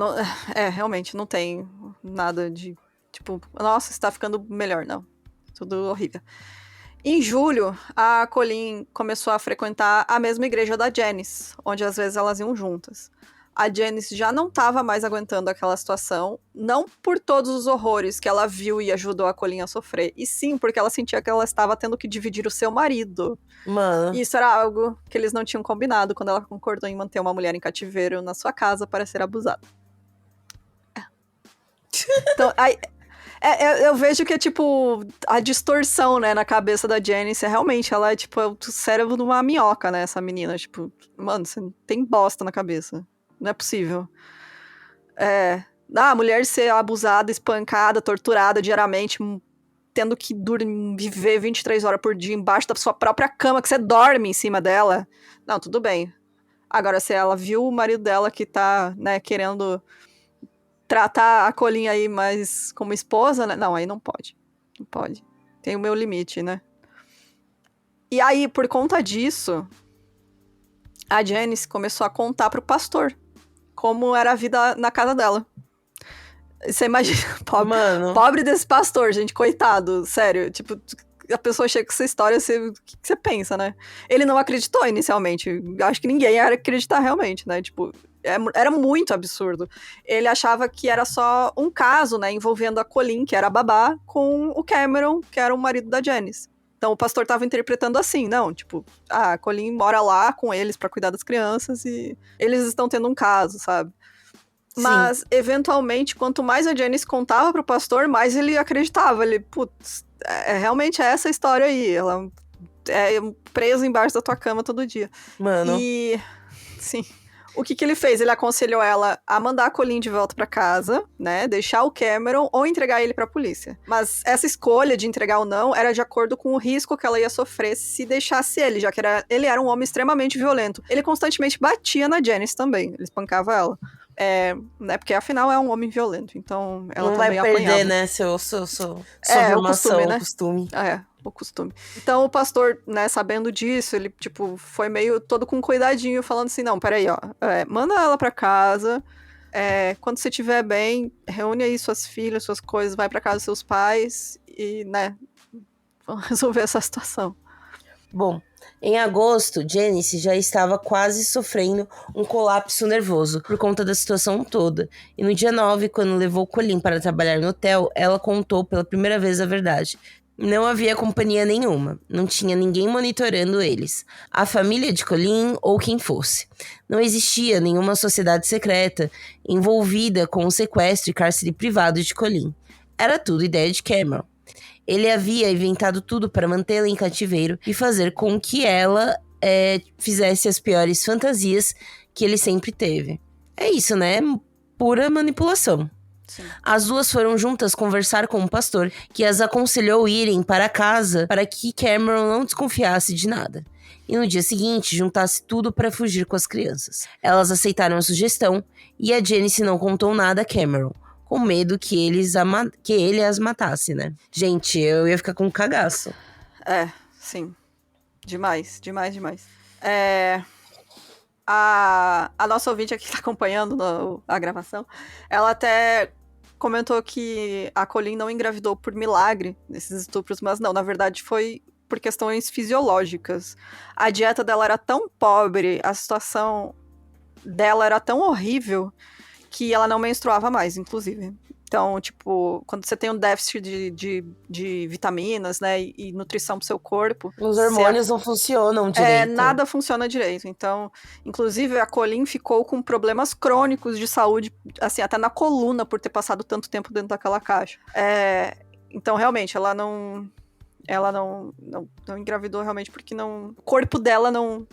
realmente, não tem nada de, tipo, nossa, está ficando melhor, não. Tudo horrível. Em julho, a Colleen começou a frequentar a mesma igreja da Janice, onde às vezes elas iam juntas. A Janice já não estava mais aguentando aquela situação, não por todos os horrores que ela viu e ajudou a Colleen a sofrer, e sim porque ela sentia que ela estava tendo que dividir o seu marido. Mano. E isso era algo que eles não tinham combinado quando ela concordou em manter uma mulher em cativeiro na sua casa para ser abusada. Então, aí, eu vejo que é, tipo, a distorção, né, na cabeça da Janice, realmente, ela é, tipo, o cérebro de uma minhoca, né, essa menina, tipo, mano, você tem bosta na cabeça, não é possível. A mulher ser abusada, espancada, torturada diariamente, tendo que viver 23 horas por dia embaixo da sua própria cama, que você dorme em cima dela, não, tudo bem. Agora, se ela viu o marido dela que tá, né, querendo tratar a Colleen aí mais como esposa, né? Não, aí não pode. Não pode. Tem o meu limite, né? E aí, por conta disso, a Janice começou a contar pro pastor como era a vida na casa dela. Você imagina, pobre desse pastor, gente, coitado, sério. Tipo, a pessoa chega com essa história, o que você pensa, né? Ele não acreditou inicialmente. Acho que ninguém ia acreditar realmente, né? Tipo, era muito absurdo. Ele achava que era só um caso, né, envolvendo a Colleen, que era a babá, com o Cameron, que era o marido da Janice. Então o pastor tava interpretando assim, não, tipo, a Colleen mora lá com eles pra cuidar das crianças e eles estão tendo um caso, sabe? Sim. Mas, eventualmente, quanto mais a Janice contava pro pastor, mais ele acreditava. Ele, putz, realmente é essa história aí. Ela é presa embaixo da tua cama todo dia. Mano. E, sim. O que ele fez? Ele aconselhou ela a mandar a Colleen de volta pra casa, né? Deixar o Cameron ou entregar ele pra polícia. Mas essa escolha de entregar ou não era de acordo com o risco que ela ia sofrer se deixasse ele, já que ele era um homem extremamente violento. Ele constantemente batia na Janice também. Ele espancava ela. Né, porque afinal é um homem violento, então ela não também vai perder, apanhava. Né, sua formação, o costume. O costume. Então o pastor, né, sabendo disso, ele, tipo, foi meio todo com cuidadinho, falando assim, não, peraí, ó, manda ela pra casa, quando você estiver bem, reúne aí suas filhas, suas coisas, vai pra casa dos seus pais e, né, vamos resolver essa situação. Bom, em agosto, Janice já estava quase sofrendo um colapso nervoso por conta da situação toda. E no dia 9, quando levou Colleen para trabalhar no hotel, ela contou pela primeira vez a verdade. Não havia companhia nenhuma, não tinha ninguém monitorando eles, a família de Colleen ou quem fosse. Não existia nenhuma sociedade secreta envolvida com o sequestro e cárcere privado de Colleen. Era tudo ideia de Cameron. Ele havia inventado tudo para mantê-la em cativeiro e fazer com que ela fizesse as piores fantasias que ele sempre teve. É isso, né? Pura manipulação. Sim. As duas foram juntas conversar com um pastor que as aconselhou irem para casa para que Cameron não desconfiasse de nada. E no dia seguinte, juntasse tudo para fugir com as crianças. Elas aceitaram a sugestão e a Janice não contou nada a Cameron, com medo que ele as matasse, né? Gente, eu ia ficar com um cagaço. Sim. Demais. A nossa ouvinte aqui que tá acompanhando a gravação, ela até comentou que a Colleen não engravidou por milagre nesses estupros, mas não, na verdade foi por questões fisiológicas. A dieta dela era tão pobre, a situação dela era tão horrível que ela não menstruava mais, inclusive. Então, tipo, quando você tem um déficit de vitaminas, né, e nutrição pro seu corpo... Os hormônios não funcionam direito. Nada funciona direito. Então, inclusive, a Colleen ficou com problemas crônicos de saúde, assim, até na coluna, por ter passado tanto tempo dentro daquela caixa. Então, realmente, ela não engravidou realmente porque o corpo dela não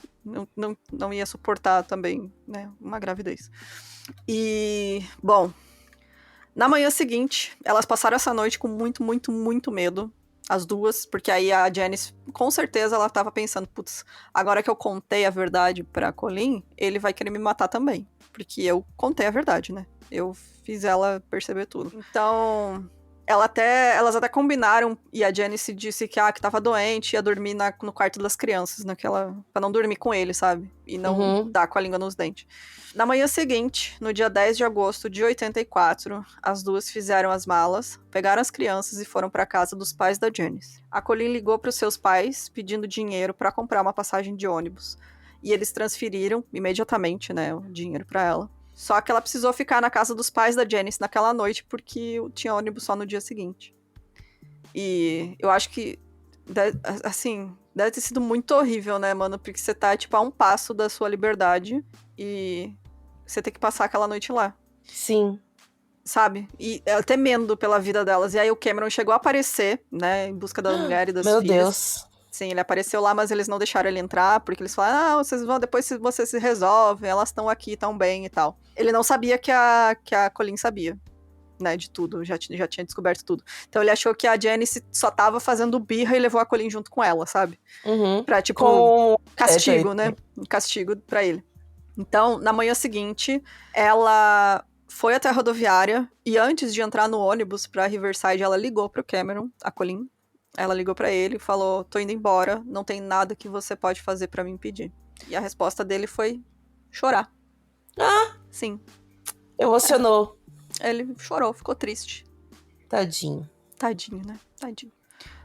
ia suportar também, né, uma gravidez. E, bom, na manhã seguinte, elas passaram essa noite com muito, muito, muito medo, as duas, porque aí a Janice, com certeza, ela tava pensando, putz, agora que eu contei a verdade pra Colleen, ele vai querer me matar também, porque eu contei a verdade, né? Eu fiz ela perceber tudo. Então, Elas até combinaram, e a Janice disse que tava doente, ia dormir no quarto das crianças, pra não dormir com ele, sabe? E não dar com a língua nos dentes. Na manhã seguinte, no dia 10 de agosto de 84, as duas fizeram as malas, pegaram as crianças e foram pra casa dos pais da Janice. A Colleen ligou pros seus pais, pedindo dinheiro pra comprar uma passagem de ônibus. E eles transferiram imediatamente, né, o dinheiro pra ela. Só que ela precisou ficar na casa dos pais da Janice naquela noite, porque tinha ônibus só no dia seguinte. E eu acho que, assim, deve ter sido muito horrível, né, mano? Porque você tá, tipo, a um passo da sua liberdade e você tem que passar aquela noite lá. Sim. Sabe? E ela temendo pela vida delas. E aí o Cameron chegou a aparecer, né, em busca da mulher e das Meu filhas. Deus. Sim, ele apareceu lá, mas eles não deixaram ele entrar, porque eles falaram, vocês vão, depois vocês se resolvem, elas estão aqui, estão bem e tal. Ele não sabia que a Colleen sabia, né, de tudo, já tinha descoberto tudo. Então ele achou que a Janice só tava fazendo birra e levou a Colleen junto com ela, sabe? Pra, tipo, castigo, né? Um castigo pra ele. Então, na manhã seguinte, ela foi até a rodoviária e antes de entrar no ônibus pra Riverside, ela ligou pro Cameron, a Colleen. Ela ligou pra ele e falou, tô indo embora, não tem nada que você pode fazer pra me impedir. E a resposta dele foi chorar. Sim. Emocionou. Ele chorou, ficou triste. Tadinho. Tadinho, né? Tadinho.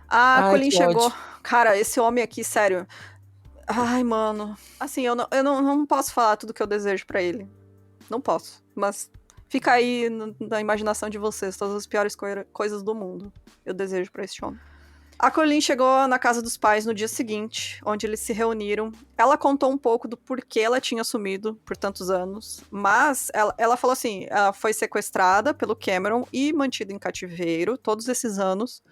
A Colleen chegou. Ódio. Cara, esse homem aqui, sério. Ai, mano. Assim, eu não posso falar tudo que eu desejo pra ele. Não posso. Mas fica aí na imaginação de vocês, todas as piores coisas do mundo eu desejo pra esse homem. A Colleen chegou na casa dos pais no dia seguinte, onde eles se reuniram. Ela contou um pouco do porquê ela tinha sumido por tantos anos, mas ela falou assim, ela foi sequestrada pelo Cameron e mantida em cativeiro todos esses anos,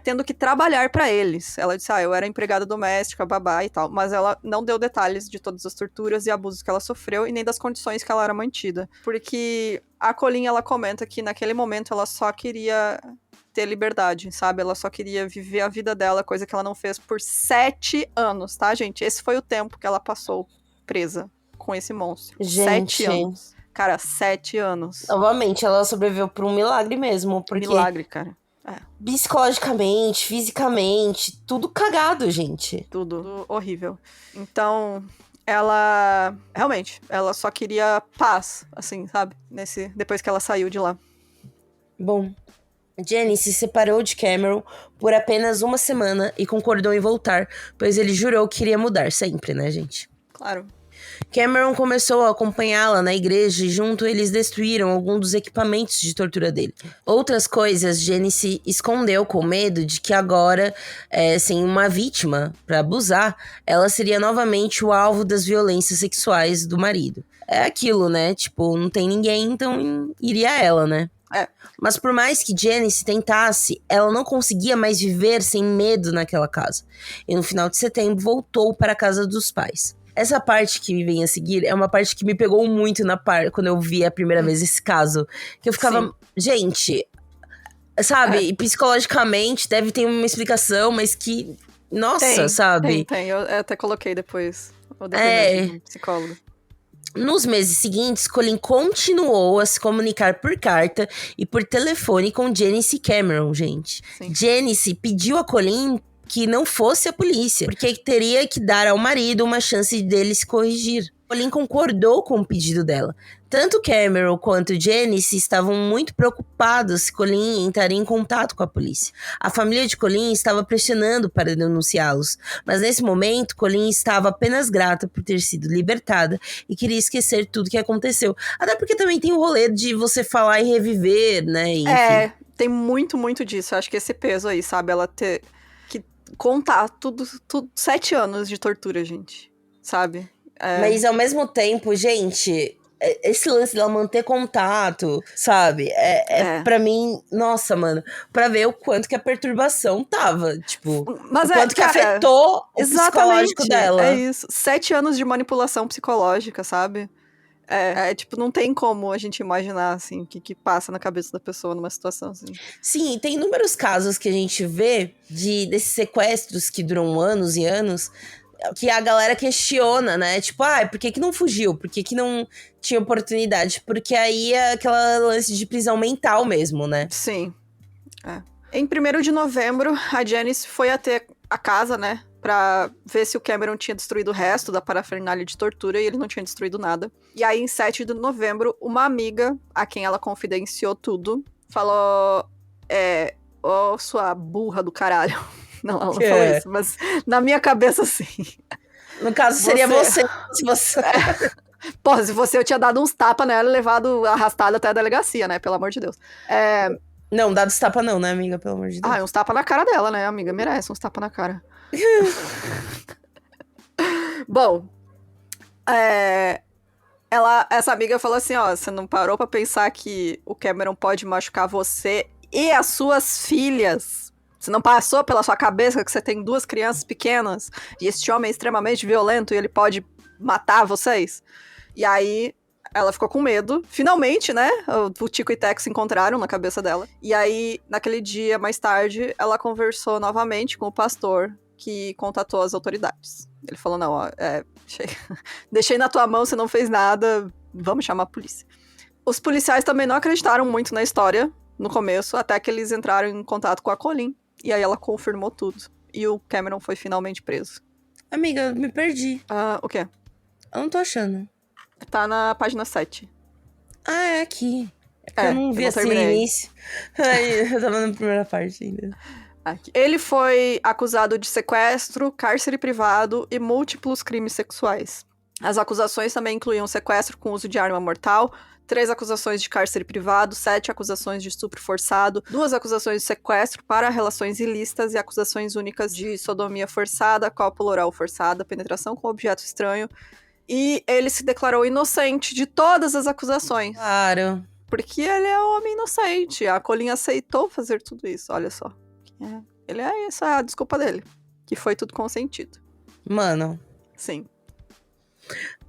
tendo que trabalhar pra eles. Ela disse, eu era empregada doméstica, babá e tal, mas ela não deu detalhes de todas as torturas e abusos que ela sofreu e nem das condições que ela era mantida. Porque a Colleen, ela comenta que naquele momento ela só queria ter liberdade, sabe? Ela só queria viver a vida dela, coisa que ela não fez por 7 anos, tá, gente? Esse foi o tempo que ela passou presa com esse monstro. Gente. 7 anos. Cara, 7 anos. Novamente, ela sobreviveu por um milagre mesmo. Porque milagre, cara. Psicologicamente, fisicamente, tudo cagado, gente. Tudo horrível. Então, ela... realmente, ela só queria paz, assim, sabe? Depois que ela saiu de lá. Bom... Janice se separou de Cameron por apenas uma semana e concordou em voltar, pois ele jurou que iria mudar sempre, né, gente? Claro. Cameron começou a acompanhá-la na igreja e junto eles destruíram alguns dos equipamentos de tortura dele. Outras coisas Janice escondeu com medo de que agora, sem uma vítima para abusar, ela seria novamente o alvo das violências sexuais do marido. É aquilo, né? Tipo, não tem ninguém, então iria ela, né? Mas por mais que Janice tentasse, ela não conseguia mais viver sem medo naquela casa. E no final de setembro voltou para a casa dos pais. Essa parte que vem a seguir é uma parte que me pegou muito quando eu vi a primeira vez esse caso. Que eu ficava, gente, sabe, psicologicamente deve ter uma explicação, mas que, nossa, sabe? Tem, eu até coloquei depois o depoimento do psicólogo. Nos meses seguintes, Colleen continuou a se comunicar por carta e por telefone com Janice Cameron, gente. Sim. Janice pediu a Colleen que não fosse a polícia, porque teria que dar ao marido uma chance dele se corrigir. Colleen concordou com o pedido dela. Tanto Cameron quanto Janice estavam muito preocupados se Colleen entraria em contato com a polícia. A família de Colleen estava pressionando para denunciá-los, mas nesse momento Colleen estava apenas grata por ter sido libertada e queria esquecer tudo que aconteceu. Até porque também tem o rolê de você falar e reviver, né? Enfim. Tem muito, muito disso. Eu acho que esse peso aí, sabe? Ela ter que contar tudo 7 anos de tortura, gente. Sabe? Mas ao mesmo tempo, gente, esse lance dela manter contato, sabe? Pra mim, nossa, mano, pra ver o quanto que a perturbação tava, tipo, mas o quanto que afetou o psicológico dela. É isso, 7 anos de manipulação psicológica, sabe? Tipo, não tem como a gente imaginar, assim, o que passa na cabeça da pessoa numa situação assim. Sim, tem inúmeros casos que a gente vê desses sequestros que duram anos e anos, que a galera questiona, né? Tipo, por que não fugiu? Por que não tinha oportunidade? Porque aí é aquela lance de prisão mental mesmo, né? Sim. Em 1º de novembro, a Janice foi até a casa, né, pra ver se o Cameron tinha destruído o resto da parafernália de tortura, e ele não tinha destruído nada. E aí, em 7 de novembro, uma amiga, a quem ela confidenciou tudo, falou, ô, sua burra do caralho. Não, ela não falou isso, mas na minha cabeça, sim. No caso, seria você. Se você... Porra, se fosse eu tinha dado uns tapas nela e levado arrastada até a delegacia, né? Pelo amor de Deus. Não, dado os tapas não, né, amiga? Pelo amor de Deus. Uns tapas na cara dela, né, amiga? Merece uns tapas na cara. Bom, essa amiga falou assim, ó, você não parou pra pensar que o Cameron pode machucar você e as suas filhas? Você não passou pela sua cabeça que você tem 2 crianças pequenas e este homem é extremamente violento e ele pode matar vocês? E aí, ela ficou com medo. Finalmente, né? O Tico e Teco se encontraram na cabeça dela. E aí, naquele dia, mais tarde, ela conversou novamente com o pastor que contatou as autoridades. Ele falou, não, ó, deixei na tua mão, você não fez nada, vamos chamar a polícia. Os policiais também não acreditaram muito na história no começo, até que eles entraram em contato com a Colleen. E aí ela confirmou tudo. E o Cameron foi finalmente preso. Amiga, eu me perdi. O quê? Eu não tô achando. Tá na página 7. Ah, é aqui. Eu não vi assim no início. Eu tava na primeira parte ainda. Aqui. Ele foi acusado de sequestro, cárcere privado e múltiplos crimes sexuais. As acusações também incluíam sequestro com uso de arma mortal, 3 acusações de cárcere privado, 7 acusações de estupro forçado, 2 acusações de sequestro para relações ilícitas e acusações únicas de sodomia forçada, cópula oral forçada, penetração com objeto estranho. E ele se declarou inocente de todas as acusações. Claro. Porque ele é um homem inocente. A Colleen aceitou fazer tudo isso, olha só. Essa é a desculpa dele. Que foi tudo consentido. Mano. Sim.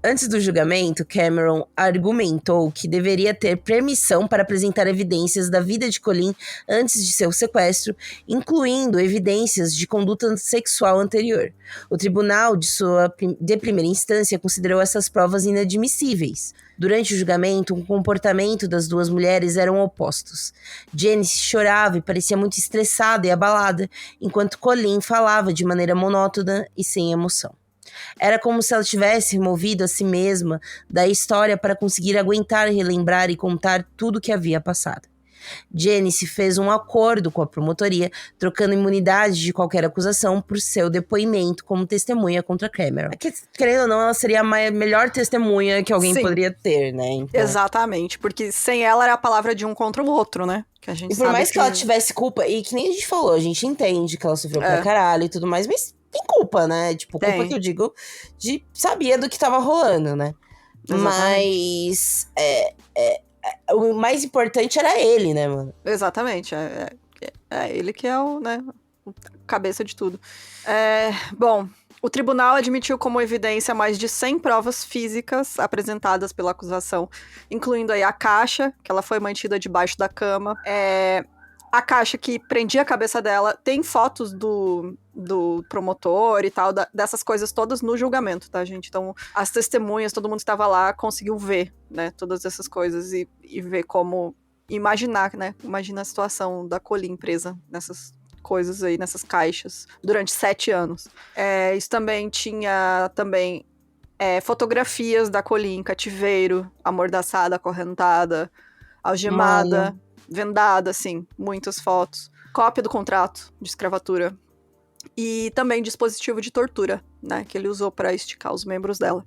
Antes do julgamento, Cameron argumentou que deveria ter permissão para apresentar evidências da vida de Colleen antes de seu sequestro, incluindo evidências de conduta sexual anterior. O tribunal de primeira instância considerou essas provas inadmissíveis. Durante o julgamento, o comportamento das 2 mulheres eram opostos. Janice chorava e parecia muito estressada e abalada, enquanto Colleen falava de maneira monótona e sem emoção. Era como se ela tivesse removido a si mesma da história para conseguir aguentar, relembrar e contar tudo o que havia passado. Janice fez um acordo com a promotoria, trocando imunidade de qualquer acusação por seu depoimento como testemunha contra Cameron. Querendo ou não, ela seria a melhor testemunha que alguém poderia ter, né? Então... Exatamente, porque sem ela era a palavra de um contra o outro, né? Que a gente e por mais que ela tivesse culpa, e que nem a gente falou, a gente entende que ela sofreu pra caralho e tudo mais, mas tem culpa, né? Tipo, culpa que eu digo de sabia do que tava rolando, né? Exatamente. Mas o mais importante era ele, né, mano? Exatamente. Ele que é o cabeça de tudo. Bom, o tribunal admitiu como evidência mais de 100 provas físicas apresentadas pela acusação, incluindo aí a caixa, que ela foi mantida debaixo da cama, a caixa que prendia a cabeça dela, tem fotos do promotor e tal, dessas coisas todas no julgamento, tá, gente? Então, as testemunhas, todo mundo que estava lá conseguiu ver, né, todas essas coisas e ver como imaginar, né? Imagina a situação da Colleen presa nessas coisas aí, nessas caixas, durante 7 anos. Isso também tinha fotografias da Colleen em cativeiro, amordaçada, acorrentada, algemada, Mano. vendada, assim, muitas fotos. Cópia do contrato de escravatura. E também dispositivo de tortura, né, que ele usou para esticar os membros dela.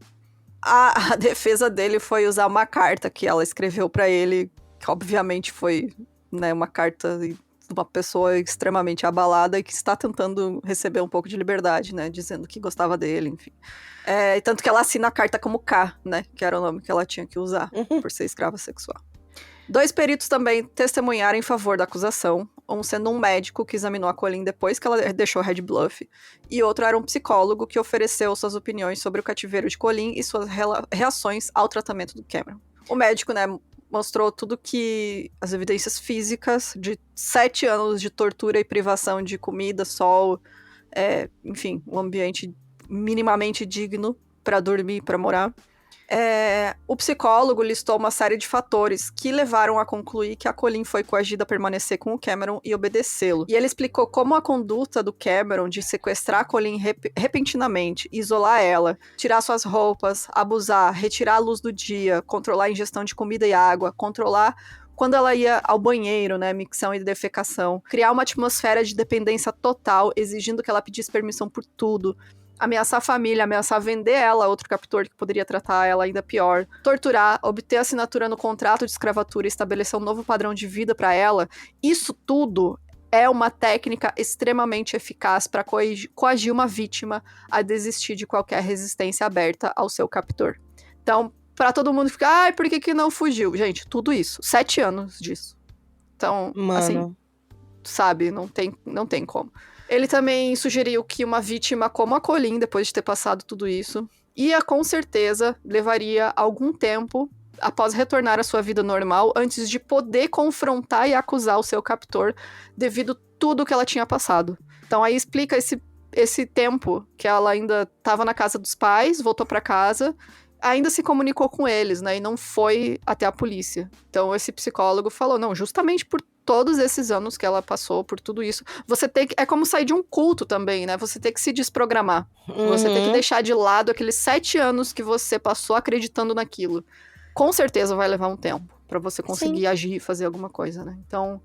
A defesa dele foi usar uma carta que ela escreveu para ele, que obviamente foi, né, uma carta de uma pessoa extremamente abalada e que está tentando receber um pouco de liberdade, né, dizendo que gostava dele, enfim. Tanto que ela assina a carta como K, né, que era o nome que ela tinha que usar por ser escrava sexual. 2 peritos também testemunharam em favor da acusação, um sendo um médico que examinou a Colleen depois que ela deixou Red Bluff, e outro era um psicólogo que ofereceu suas opiniões sobre o cativeiro de Colleen e suas reações ao tratamento do Cameron. O médico, né, mostrou tudo que as evidências físicas de 7 anos de tortura e privação de comida, sol, enfim, um ambiente minimamente digno para dormir, para morar. O psicólogo listou uma série de fatores que levaram a concluir que a Colleen foi coagida a permanecer com o Cameron e obedecê-lo. E ele explicou como a conduta do Cameron de sequestrar a Colleen repentinamente, isolar ela, tirar suas roupas, abusar, retirar a luz do dia, controlar a ingestão de comida e água, controlar quando ela ia ao banheiro, né, micção e defecação, criar uma atmosfera de dependência total, exigindo que ela pedisse permissão por tudo, ameaçar a família, ameaçar vender ela a outro captor que poderia tratar ela ainda pior, torturar, obter assinatura no contrato de escravatura e estabelecer um novo padrão de vida para ela, isso tudo é uma técnica extremamente eficaz para coagir uma vítima a desistir de qualquer resistência aberta ao seu captor. Então, para todo mundo ficar, por que não fugiu? Gente, tudo isso, 7 anos disso. Então, assim, sabe, não tem como. Ele também sugeriu que uma vítima como a Colleen, depois de ter passado tudo isso, com certeza levaria algum tempo após retornar à sua vida normal, antes de poder confrontar e acusar o seu captor devido a tudo que ela tinha passado. Então aí explica esse tempo que ela ainda estava na casa dos pais, voltou para casa, ainda se comunicou com eles, né, e não foi até a polícia. Então esse psicólogo falou, não, justamente por todos esses anos que ela passou, por tudo isso, você tem que... É como sair de um culto também, né? Você tem que se desprogramar. Você tem que deixar de lado aqueles 7 anos que você passou acreditando naquilo. Com certeza vai levar um tempo pra você conseguir agir e fazer alguma coisa, né? Então,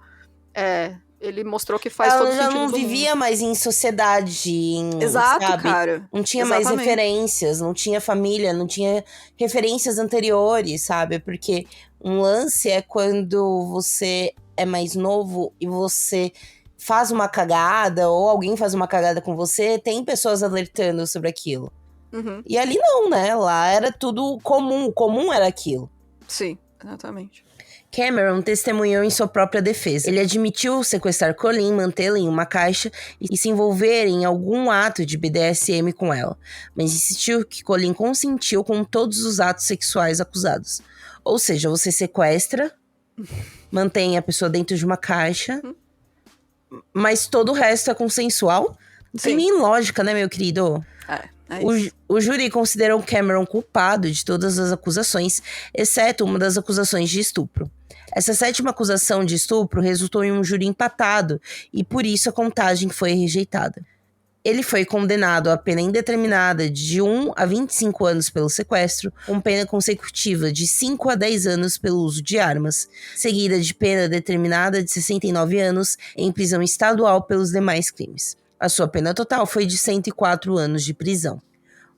ele mostrou que faz todo sentido. Ela já não vivia mais em sociedade, Exato, sabe? cara. Não tinha mais referências, não tinha família, não tinha referências anteriores, sabe? Porque um lance é quando você é mais novo e você faz uma cagada, ou alguém faz uma cagada com você, tem pessoas alertando sobre aquilo. Uhum. E ali não, né? Lá era tudo comum, o comum era aquilo. Sim, exatamente. Cameron testemunhou em sua própria defesa. Ele admitiu sequestrar Colleen, mantê-la em uma caixa e se envolver em algum ato de BDSM com ela, mas insistiu que Colleen consentiu com todos os atos sexuais acusados. Ou seja, você sequestra, mantém a pessoa dentro de uma caixa, mas todo o resto é consensual? Não tem nem lógica, né, meu querido? O júri considerou Cameron culpado de todas as acusações, exceto uma das acusações de estupro. Essa 7ª acusação de estupro resultou em um júri empatado, e por isso a contagem foi rejeitada. Ele foi condenado a pena indeterminada de 1 a 25 anos pelo sequestro, com pena consecutiva de 5 a 10 anos pelo uso de armas, seguida de pena determinada de 69 anos em prisão estadual pelos demais crimes. A sua pena total foi de 104 anos de prisão.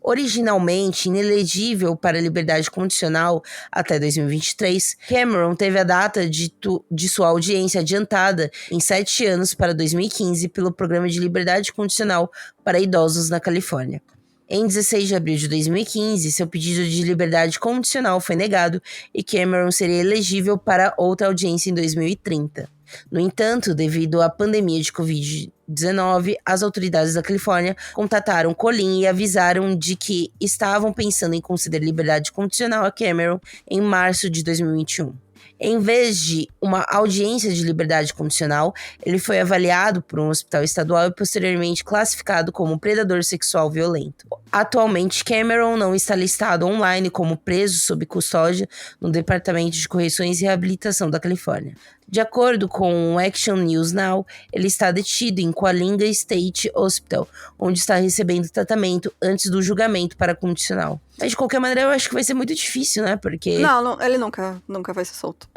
Originalmente inelegível para liberdade condicional até 2023, Cameron teve a data de sua audiência adiantada em 7 anos para 2015 pelo Programa de Liberdade Condicional para Idosos na Califórnia. Em 16 de abril de 2015, seu pedido de liberdade condicional foi negado e Cameron seria elegível para outra audiência em 2030. No entanto, devido à pandemia de Covid-19, as autoridades da Califórnia contataram Colleen e avisaram de que estavam pensando em conceder liberdade condicional a Cameron em março de 2021. Em vez de uma audiência de liberdade condicional, ele foi avaliado por um hospital estadual e posteriormente classificado como predador sexual violento. Atualmente, Cameron não está listado online como preso sob custódia no Departamento de Correções e Reabilitação da Califórnia. De acordo com o Action News Now, ele está detido em Coalinga State Hospital, onde está recebendo tratamento antes do julgamento para condicional. Mas de qualquer maneira, eu acho que vai ser muito difícil, né? Porque... Não, ele nunca vai ser solto.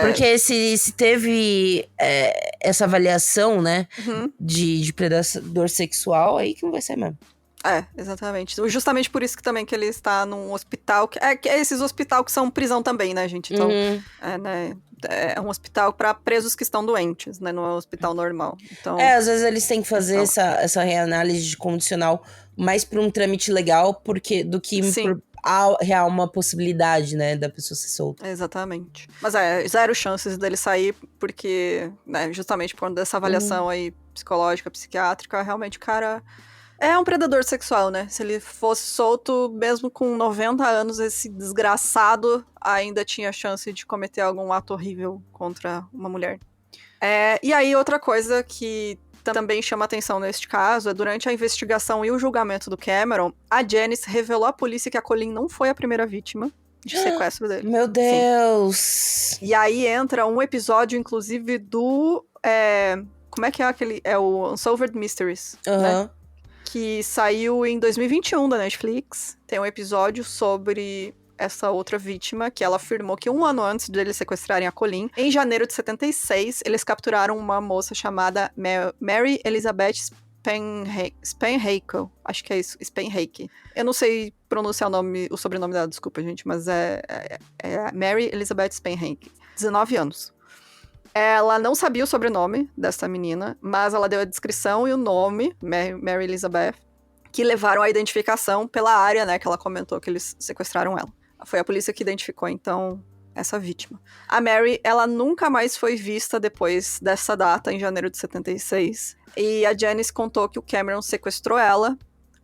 Porque se teve essa avaliação, né, de predador sexual, aí que não vai ser mesmo. Exatamente. Justamente por isso que também que ele está num hospital... que esses hospitais que são prisão também, né, gente? Então, é um hospital para presos que estão doentes, né? Não é um hospital normal. Então, às vezes eles têm que fazer essa reanálise de condicional mais por um trâmite legal do que por real uma possibilidade, né, da pessoa ser solta. Exatamente. Mas 0 chances dele sair, porque, né, justamente por conta dessa avaliação aí psicológica, psiquiátrica, realmente o cara... É um predador sexual, né? Se ele fosse solto, mesmo com 90 anos, esse desgraçado ainda tinha chance de cometer algum ato horrível contra uma mulher. E aí, outra coisa que também chama atenção neste caso é durante a investigação e o julgamento do Cameron, a Janice revelou à polícia que a Colleen não foi a primeira vítima de sequestro dele. Meu Deus! Sim. E aí entra um episódio, inclusive, do... como é que é aquele... É o Unsolved Mysteries, né? Que saiu em 2021 da Netflix. Tem um episódio sobre essa outra vítima, que ela afirmou que 1 ano antes de eles sequestrarem a Colleen, em janeiro de 76, eles capturaram uma moça chamada Mary Elizabeth Spanhake. Acho que é isso, Spanhake. Eu não sei pronunciar o sobrenome dela, desculpa, gente, mas é Mary Elizabeth Spanhake. 19 anos. Ela não sabia o sobrenome dessa menina, mas ela deu a descrição e o nome, Mary Elizabeth, que levaram à identificação pela área, né, que ela comentou que eles sequestraram ela. Foi a polícia que identificou, então, essa vítima. A Mary, ela nunca mais foi vista depois dessa data, em janeiro de 76. E a Janice contou que o Cameron sequestrou ela,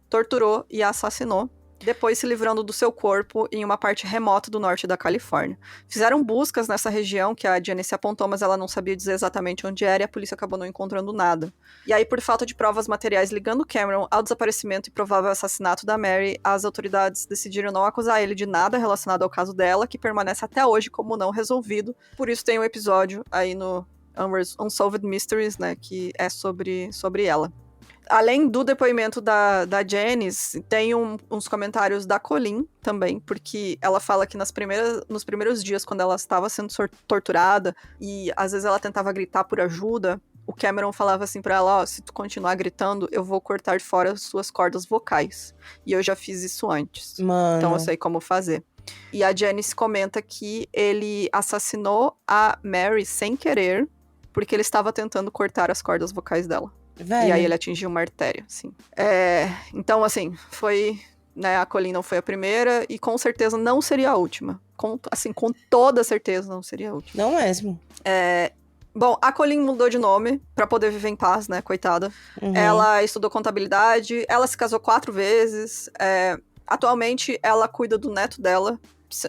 torturou e a assassinou, depois se livrando do seu corpo em uma parte remota do norte da Califórnia. Fizeram buscas nessa região que a Janice apontou, mas ela não sabia dizer exatamente onde era e a polícia acabou não encontrando nada. E aí, por falta de provas materiais ligando Cameron ao desaparecimento e provável assassinato da Mary, as autoridades decidiram não acusar ele de nada relacionado ao caso dela, que permanece até hoje como não resolvido. Por isso tem um episódio aí no Unsolved Mysteries, né, que é sobre ela. Além do depoimento da Janice, tem uns comentários da Colleen também, porque ela fala que nos primeiros dias, quando ela estava sendo torturada, e às vezes ela tentava gritar por ajuda, o Cameron falava assim pra ela, se tu continuar gritando, eu vou cortar fora as suas cordas vocais. E eu já fiz isso antes. Mano. Então eu sei como fazer. E a Janice comenta que ele assassinou a Mary sem querer, porque ele estava tentando cortar as cordas vocais dela. Velho. E aí ele atingiu uma artéria, assim. Então, assim, foi... Né, a Colleen não foi a primeira e com certeza não seria a última. Com toda certeza não seria a última. Não mesmo. Bom, a Colleen mudou de nome pra poder viver em paz, né, coitada. Uhum. Ela estudou contabilidade, ela se casou 4 vezes. Atualmente, ela cuida do neto dela.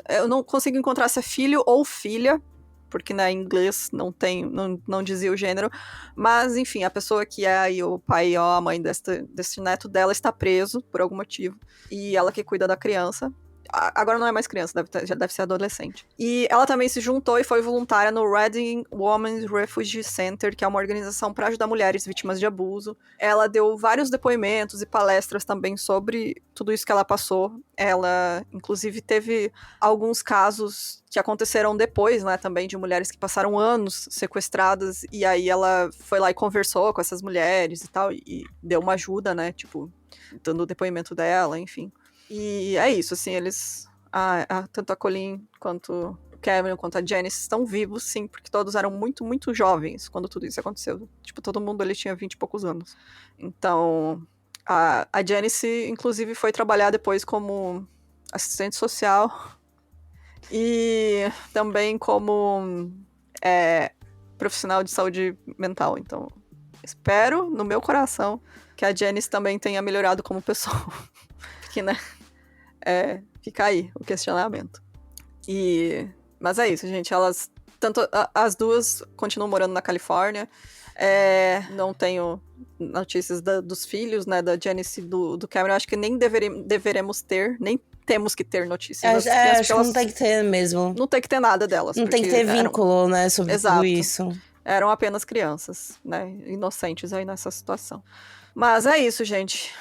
Eu não consigo encontrar se é filho ou filha, porque, né, em inglês não dizia o gênero, mas, enfim, a pessoa que é aí o pai ou a mãe desse neto dela está preso por algum motivo, e ela que cuida da criança. Agora não é mais criança, já deve ser adolescente. E ela também se juntou e foi voluntária no Reading Women's Refugee Center, que é uma organização para ajudar mulheres vítimas de abuso. Ela deu vários depoimentos e palestras também sobre tudo isso que ela passou. Ela, inclusive, teve alguns casos que aconteceram depois, né, também, de mulheres que passaram anos sequestradas, e aí ela foi lá e conversou com essas mulheres e tal, e deu uma ajuda, né, tipo, dando o depoimento dela, enfim. E é isso, assim, eles... tanto a Colleen quanto o Cameron, quanto a Janice estão vivos, sim, porque todos eram muito, muito jovens quando tudo isso aconteceu. Tipo, todo mundo ali tinha 20 e poucos anos. Então, a Janice, inclusive, foi trabalhar depois como assistente social e também como profissional de saúde mental. Então, espero, no meu coração, que a Janice também tenha melhorado como pessoa. Porque, né? Fica aí o questionamento. Mas é isso, gente. As duas continuam morando na Califórnia. Não tenho notícias dos filhos, né? Da Janice e do Cameron. Acho que nem deveremos ter, nem temos que ter notícias. Acho que não tem que ter mesmo. Não tem que ter nada delas. Não tem que ter vínculo, né? Sobre tudo isso. Eram apenas crianças, né? Inocentes aí nessa situação. Mas é isso, gente.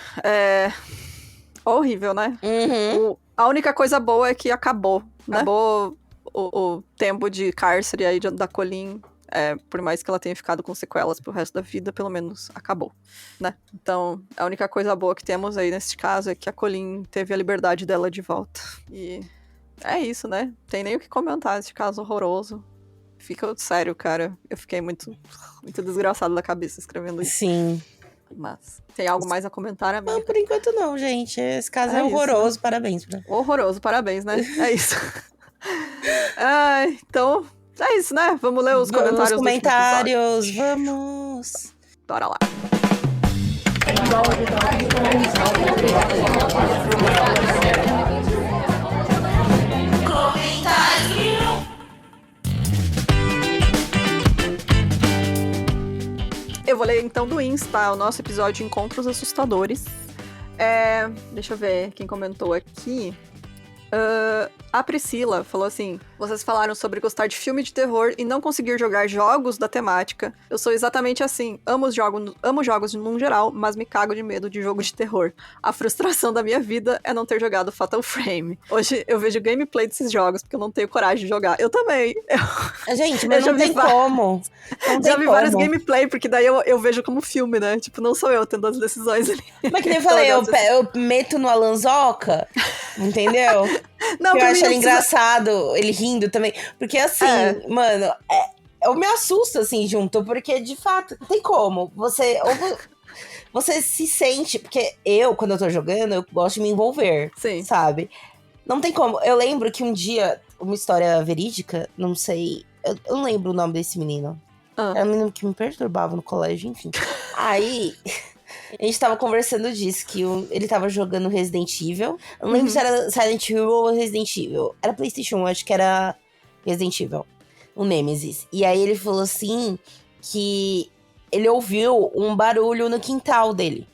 Horrível, né? Uhum. A única coisa boa é que acabou, né? Acabou o tempo de cárcere aí da Colleen. Por mais que ela tenha ficado com sequelas pro resto da vida, pelo menos acabou, né? Então, a única coisa boa que temos aí nesse caso é que a Colleen teve a liberdade dela de volta. E é isso, né? Tem nem o que comentar esse caso horroroso. Fica sério, cara. Eu fiquei muito, muito desgraçada da cabeça escrevendo isso. Sim. Mas tem algo mais a comentar, amiga? Não, por enquanto não, gente. Esse caso é horroroso, isso, né? Parabéns. Horroroso, parabéns, né? É isso. Então, é isso, né? Vamos ler os comentários. Os comentários, vamos. Bora lá. Eu vou ler então do Insta, o nosso episódio de Encontros Assustadores. Deixa eu ver quem comentou aqui. A Priscila falou assim: vocês falaram sobre gostar de filme de terror e não conseguir jogar jogos da temática. Eu sou exatamente assim. Amo jogos num geral, mas me cago de medo de jogo de terror. A frustração da minha vida é não ter jogado Fatal Frame. Hoje eu vejo gameplay desses jogos porque eu não tenho coragem de jogar. Eu também. Gente, mas não tem como. Já vi vários gameplay, porque daí eu vejo como filme, né? Tipo, não sou eu tendo as decisões ali. Mas que nem eu falei, eu meto no Alanzoca, entendeu? Não, eu acho ele precisa... engraçado, ele rindo também. Porque assim, mano, eu me assusto assim junto, porque de fato, não tem como. Você se sente. Porque quando eu tô jogando, eu gosto de me envolver. Sim. Sabe? Não tem como. Eu lembro que um dia, uma história verídica, não sei. Eu não lembro o nome desse menino. Era um menino que me perturbava no colégio, enfim. Aí. A gente tava conversando disso, que ele tava jogando Resident Evil. Eu não lembro se era Silent Hill ou Resident Evil. Era PlayStation 1, acho que era Resident Evil. O Nemesis. E aí ele falou assim, que ele ouviu um barulho no quintal dele.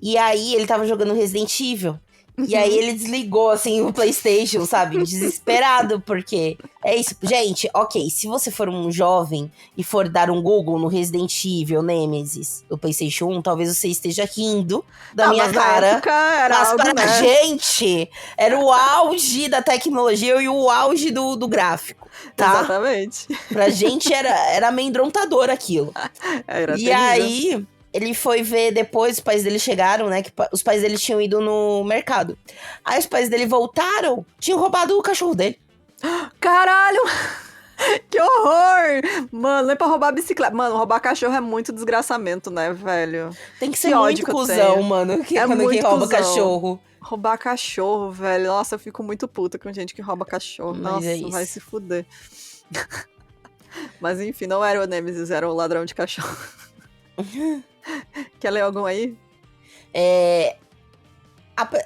E aí ele tava jogando Resident Evil. E aí ele desligou, assim, o PlayStation, sabe? Desesperado, porque... É isso. Gente, ok, se você for um jovem e for dar um Google no Resident Evil Nemesis do PlayStation 1, talvez você esteja rindo da minha cara. Época era mas algo, para né? a gente, era o auge da tecnologia e o auge do gráfico, tá? Exatamente. Pra gente era amedrontador aquilo. Era E terrível. aí... Ele foi ver depois, os pais dele chegaram, né? Que os pais dele tinham ido no mercado. Aí os pais dele voltaram, tinham roubado o cachorro dele. Caralho! Que horror! Mano, nem pra roubar bicicleta. Mano, roubar cachorro é muito desgraçamento, né, velho? Tem que ser Que muito ódio que eu cuzão, tenho. mano. Quando muito quem rouba cuzão. cachorro. Roubar cachorro, velho. Nossa, eu fico muito puta com gente que rouba cachorro. Mas Nossa, é isso. vai se fuder. Mas enfim, não era o Nemesis, era o ladrão de cachorro. Quer ler algum aí?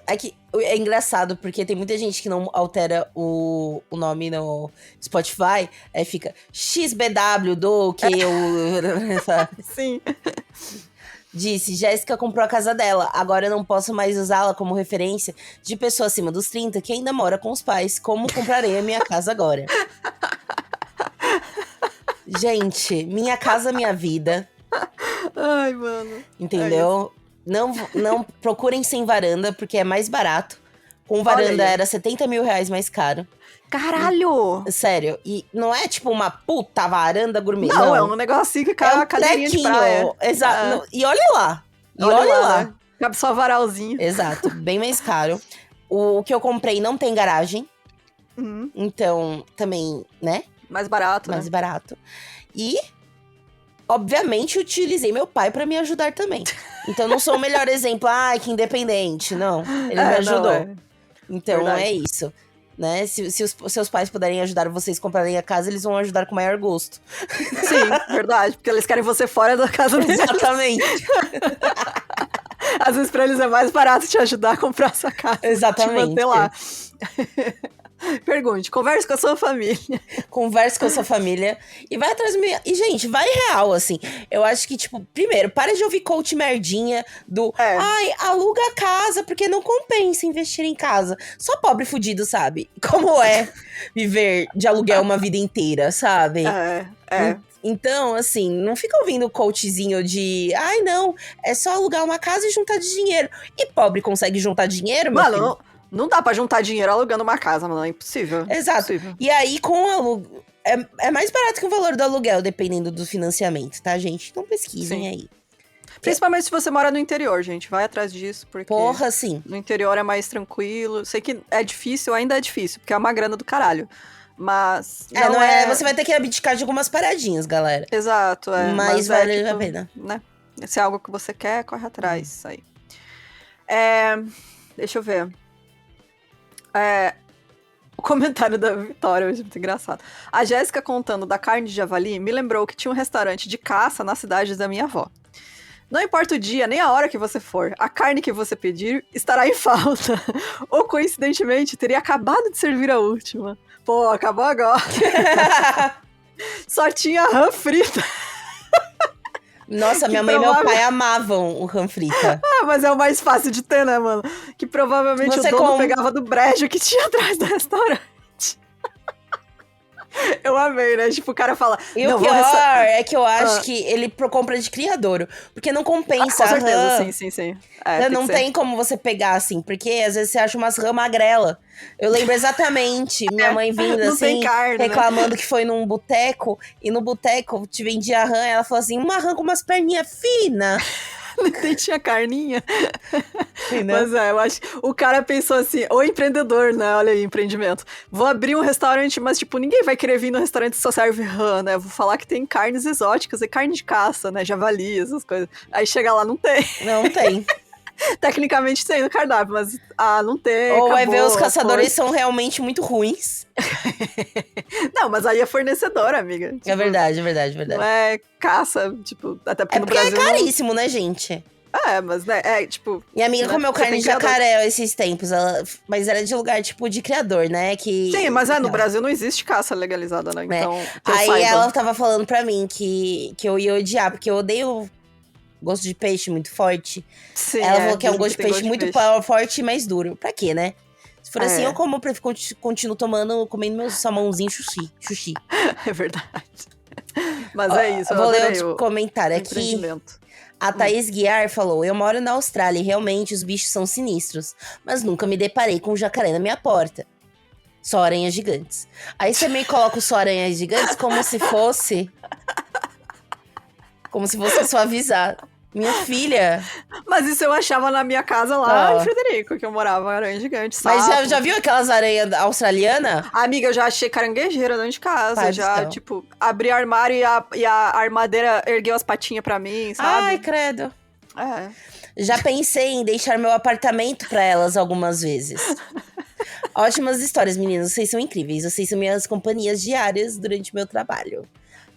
Aqui, é engraçado, porque tem muita gente que não altera o nome no Spotify. Aí fica XBW do que eu... Sim. Disse, Jéssica comprou a casa dela. Agora eu não posso mais usá-la como referência de pessoa acima dos 30 que ainda mora com os pais. Como comprarei a minha casa agora? Gente, minha casa, minha vida. Ai, mano. Entendeu? Não procurem sem varanda, porque é mais barato. Com varanda era 70 mil reais mais caro. Caralho! Sério. E não é tipo uma puta varanda gourmet. Não, é um negocinho que cai uma cadeirinha de praia. Exato. E olha lá. Olha lá. Né? Cabe só varalzinho. Exato. Bem mais caro. O que eu comprei não tem garagem. Então, também, né? Mais barato, Mais né? barato. E, obviamente, utilizei meu pai pra me ajudar também. Então, não sou o melhor exemplo. Ai, que independente. Não, ele me ajudou. Então, Verdade. é isso. Né? Se os seus pais puderem ajudar vocês a comprarem a casa, eles vão ajudar com maior gosto. Sim, verdade. Porque eles querem você fora da casa deles. Exatamente. Às vezes pra eles é mais barato te ajudar a comprar sua casa. Exatamente. Te manter lá. Pergunte, converse com a sua família. Converse com a sua família e vai atrás do... E, gente, vai real, assim. Eu acho que, tipo, primeiro, para de ouvir coach merdinha do... Ai, aluga a casa, porque não compensa investir em casa. Só pobre fudido sabe como é viver de aluguel uma vida inteira, sabe? Então, assim, não fica ouvindo coachzinho de... Ai, não, é só alugar uma casa e juntar de dinheiro. E pobre consegue juntar dinheiro, meu filho? Não dá pra juntar dinheiro alugando uma casa, mano. É impossível. Exato. Impossível. E aí, com o aluguel... É mais barato que o valor do aluguel, dependendo do financiamento, tá, gente? Então pesquisem aí. Principalmente se você mora no interior, gente. Vai atrás disso, porque... Porra, sim. No interior é mais tranquilo. Sei que é difícil, ainda é difícil, porque é uma grana do caralho. Mas... Você vai ter que abdicar de algumas paradinhas, galera. Exato, Mas vale a pena. Né? Se é algo que você quer, corre atrás. Aí. Deixa eu ver. O comentário da Vitória hoje é muito engraçado. A Jéssica contando da carne de javali me lembrou que tinha um restaurante de caça na cidade da minha avó. Não importa o dia, nem a hora que você for, a carne que você pedir estará em falta. Ou, coincidentemente, teria acabado de servir a última. Pô, acabou agora. Só tinha rã frita. Nossa, minha mãe e meu pai amavam o rã frita. Mas é o mais fácil de ter, né, mano? Que provavelmente o dono pegava do brejo que tinha atrás do restaurante. Eu amei, né? Tipo, o cara fala... E o pior é que eu acho que ele compra de criadouro. Porque não compensa. Com certeza, sim. Não tem como você pegar, assim. Porque às vezes você acha umas rã magrela. Eu lembro exatamente minha mãe vindo, assim, carne, reclamando né? que foi num boteco. E no boteco te vendia rã. Ela falou assim, uma rã com umas perninhas finas. Nem tinha carninha. Mas eu acho... O cara pensou assim, o empreendedor, né? Olha aí, empreendimento. Vou abrir um restaurante, mas, tipo, ninguém vai querer vir no restaurante que só serve rã, né? Vou falar que tem carnes exóticas e carne de caça, né? Javali, essas coisas. Aí chega lá, não tem. Não tem. Tecnicamente tem no cardápio, mas não tem. Ou vai ver os caçadores são realmente muito ruins. Não, mas aí é fornecedora, amiga. Tipo, é verdade. Não é caça, tipo, até porque no Brasil... É caríssimo, né, gente? Mas, né, tipo... Minha amiga comeu carne de jacaré esses tempos, mas era de lugar, tipo, de criador, né? Sim, mas no Brasil não existe caça legalizada, né? Então, aí ela tava falando pra mim que eu ia odiar, porque eu odeio gosto de peixe muito forte. Sim, ela falou que é um gosto de peixe muito forte e mais duro. Pra quê, né? Se for assim, eu continuo comendo meu salmãozinho sushi. É verdade. Mas é isso. Vou ler outro comentário aqui. A Thaís Guiar falou, eu moro na Austrália e realmente os bichos são sinistros. Mas nunca me deparei com um jacaré na minha porta. Só aranhas gigantes. Aí você me coloca o só aranhas gigantes como se fosse suavizar. Minha filha. Mas isso eu achava na minha casa lá em Frederico, que eu morava, aranha gigante, sapo. Mas já viu aquelas aranhas australianas? Amiga, eu já achei caranguejeira dentro de casa. Tipo, abri o armário e a armadeira ergueu as patinhas pra mim, sabe? Ai, credo. Já pensei em deixar meu apartamento pra elas algumas vezes. Ótimas histórias, meninas. Vocês são incríveis. Vocês são minhas companhias diárias durante o meu trabalho.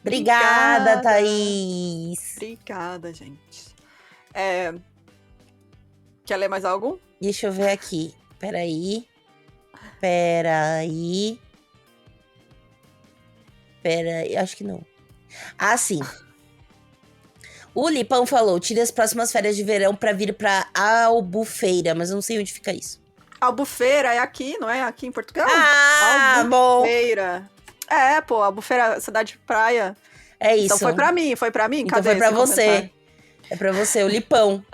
Obrigada, Thaís. Obrigada, gente. Quer ler mais algum? Deixa eu ver aqui. Peraí. Acho que não. Ah, sim. O Lipão falou, tire as próximas férias de verão pra vir pra Albufeira, mas eu não sei onde fica isso. Albufeira é aqui, não é? Aqui em Portugal? Albufeira. Bom. Albufeira, cidade de praia. É isso. Então foi pra mim. Então foi pra você. É pra você, o Lipão.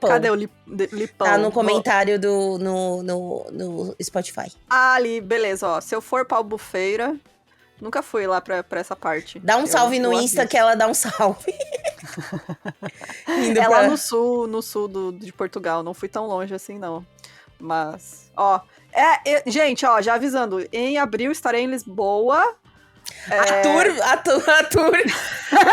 Cadê o Lipão? Tá no comentário no Spotify. Ali, beleza, ó. Se eu for pra Albufeira... Nunca fui lá pra essa parte. Dá um salve no Insta que ela dá um salve. Lá no sul de Portugal. Não fui tão longe assim, não. Mas, ó... gente, ó, já avisando. Em abril estarei em Lisboa. A tour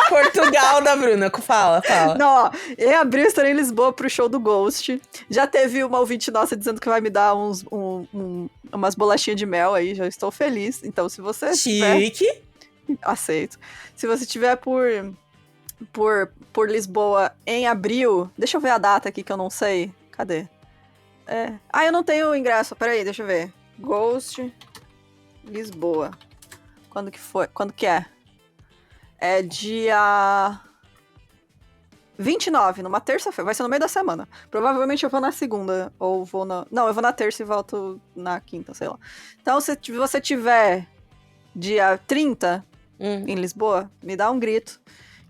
Portugal da Bruna. Fala. Não, ó, em abril estarei em Lisboa pro show do Ghost. Já teve uma ouvinte nossa dizendo que vai me dar umas bolachinhas de mel aí, já estou feliz. Então, se você Chique. Aceito. Se você tiver por Lisboa em abril, deixa eu ver a data aqui que eu não sei. Cadê? Eu não tenho o ingresso, peraí, deixa eu ver. Ghost Lisboa. Quando que foi? Quando que é? É dia 29, numa terça-feira. Vai ser no meio da semana. Provavelmente eu vou na segunda, ou vou na... Não, eu vou na terça e volto na quinta, sei lá. Então, se você tiver dia 30 em Lisboa, me dá um grito,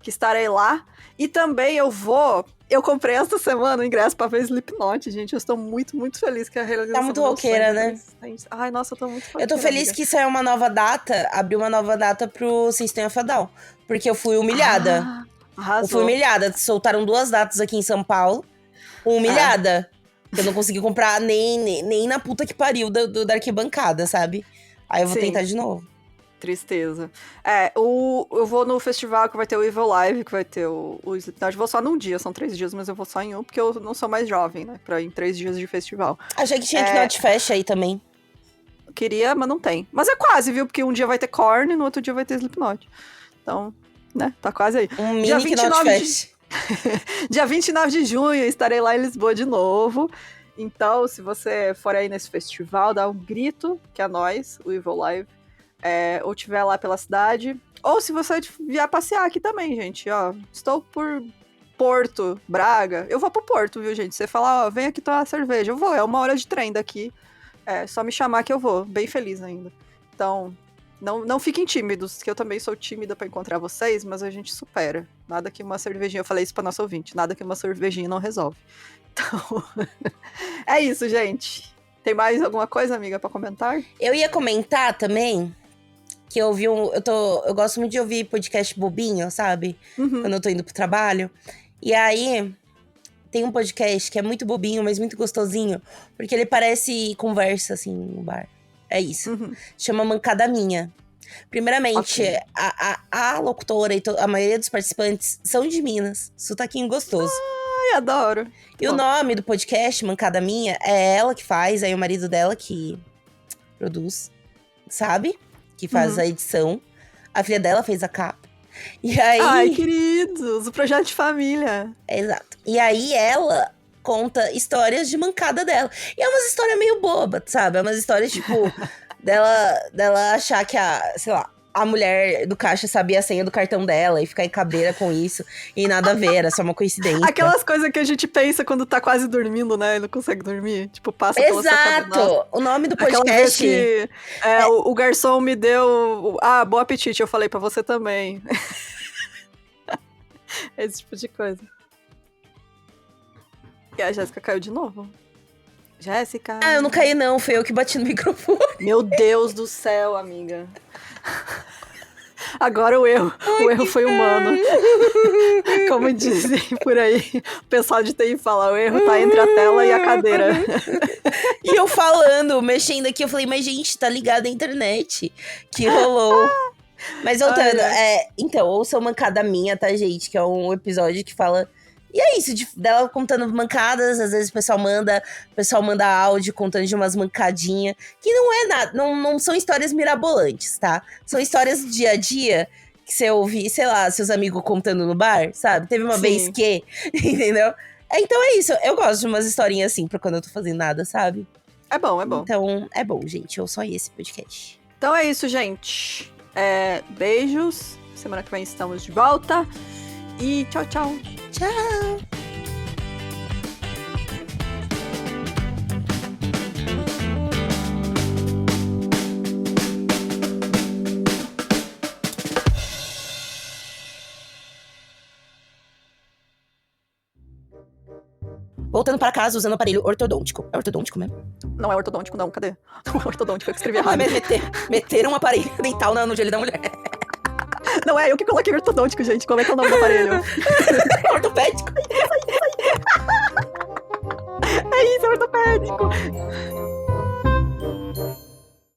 que estarei lá. E também eu comprei esta semana o ingresso pra ver Slipknot, gente. Eu estou muito, muito feliz que a realização... Tá muito roqueira, né? Ai, nossa, eu tô muito feliz. Eu tô feliz que saiu uma nova data, abriu uma nova data pro System of a Down. Porque eu fui humilhada. Arrasou. Eu fui humilhada. Soltaram 2 datas aqui em São Paulo. Humilhada. Eu não consegui comprar nem na puta que pariu da arquibancada, sabe? Aí eu vou tentar de novo. Tristeza. Eu vou no festival que vai ter o Evil Live, que vai ter o Slipknot. Eu vou só num dia, são 3 dias, mas eu vou só em um, porque eu não sou mais jovem, né? Pra ir em 3 dias de festival. Achei que tinha Knot Fest aí também. Queria, mas não tem. Mas é quase, viu? Porque um dia vai ter Korn e no outro dia vai ter Slipknot. Então, né? Tá quase aí. Um mini Knot Fest. Dia 29 de junho, estarei lá em Lisboa de novo. Então, se você for aí nesse festival, dá um grito, que é nós, o Evil Live. Ou tiver lá pela cidade, Ou se você vier passear aqui também, gente, ó. Estou por Porto, Braga. Eu vou pro Porto, viu, gente? Você fala, ó, vem aqui tomar cerveja. Eu vou, é 1 hora de trem daqui. É só me chamar que eu vou. Bem feliz ainda. Então, não fiquem tímidos, que eu também sou tímida pra encontrar vocês, mas a gente supera. Nada que uma cervejinha, eu falei isso pra nosso ouvinte, nada que uma cervejinha não resolve. Então, é isso, gente. Tem mais alguma coisa, amiga, pra comentar? Eu ia comentar também que eu ouvi eu gosto muito de ouvir podcast bobinho, sabe? Uhum. Quando eu tô indo pro trabalho. E aí, tem um podcast que é muito bobinho, mas muito gostosinho. Porque ele parece conversa, assim, no bar. É isso. Uhum. Chama Mancada Minha. Primeiramente, Ok. a locutora e a maioria dos participantes são de Minas. Sotaquinho gostoso. Ai, adoro. E o nome do podcast, Mancada Minha, é ela que faz, aí o marido dela que produz, sabe? Que faz a edição. A filha dela fez a capa. E aí... Ai, queridos, o projeto de família. Exato. E aí ela conta histórias de mancada dela. E é umas histórias meio boba, sabe? É umas histórias, tipo, dela achar que sei lá, a mulher do caixa sabia a senha do cartão dela e ficar em cabreira com isso. E nada a ver, era só uma coincidência. Aquelas coisas que a gente pensa quando tá quase dormindo, né? E não consegue dormir. Tipo, passa pela sua cabeça. Exato! O nome do Aquela vez podcast... que o garçom me deu... Ah, bom apetite, eu falei pra você também. Esse tipo de coisa. E a Jéssica caiu de novo. Jéssica... Ah, eu não caí não, foi eu que bati no microfone. Meu Deus do céu, amiga. Agora o erro foi humano. Como dizem por aí, o pessoal de TI fala, o erro tá entre a tela e a cadeira. E eu falando, mexendo aqui, eu falei, mas gente, tá ligado à internet. Que rolou. Mas voltando, então, ouça Mancada Minha, tá, gente? Que é um episódio que fala... E é isso, dela contando mancadas, às vezes o pessoal manda áudio contando de umas mancadinhas, que não é nada, não são histórias mirabolantes, tá? São histórias do dia a dia que você ouve, sei lá, seus amigos contando no bar, sabe? Teve uma vez que, entendeu? Então é isso, eu gosto de umas historinhas assim pra quando eu tô fazendo nada, sabe? É bom, é bom. Então, é bom, gente, eu só esse podcast. Então é isso, gente. Beijos, semana que vem estamos de volta. E tchau, tchau. Tchau! Voltando para casa usando aparelho ortodôntico. É ortodôntico mesmo? Não é ortodôntico, não. Cadê? Ortodôntico, eu que escrevi errado. Meteram um aparelho dental no joelho da mulher. Não é eu que coloquei ortodôntico, gente. Como é que é o nome do aparelho? Ortopédico. É isso, é ortopédico.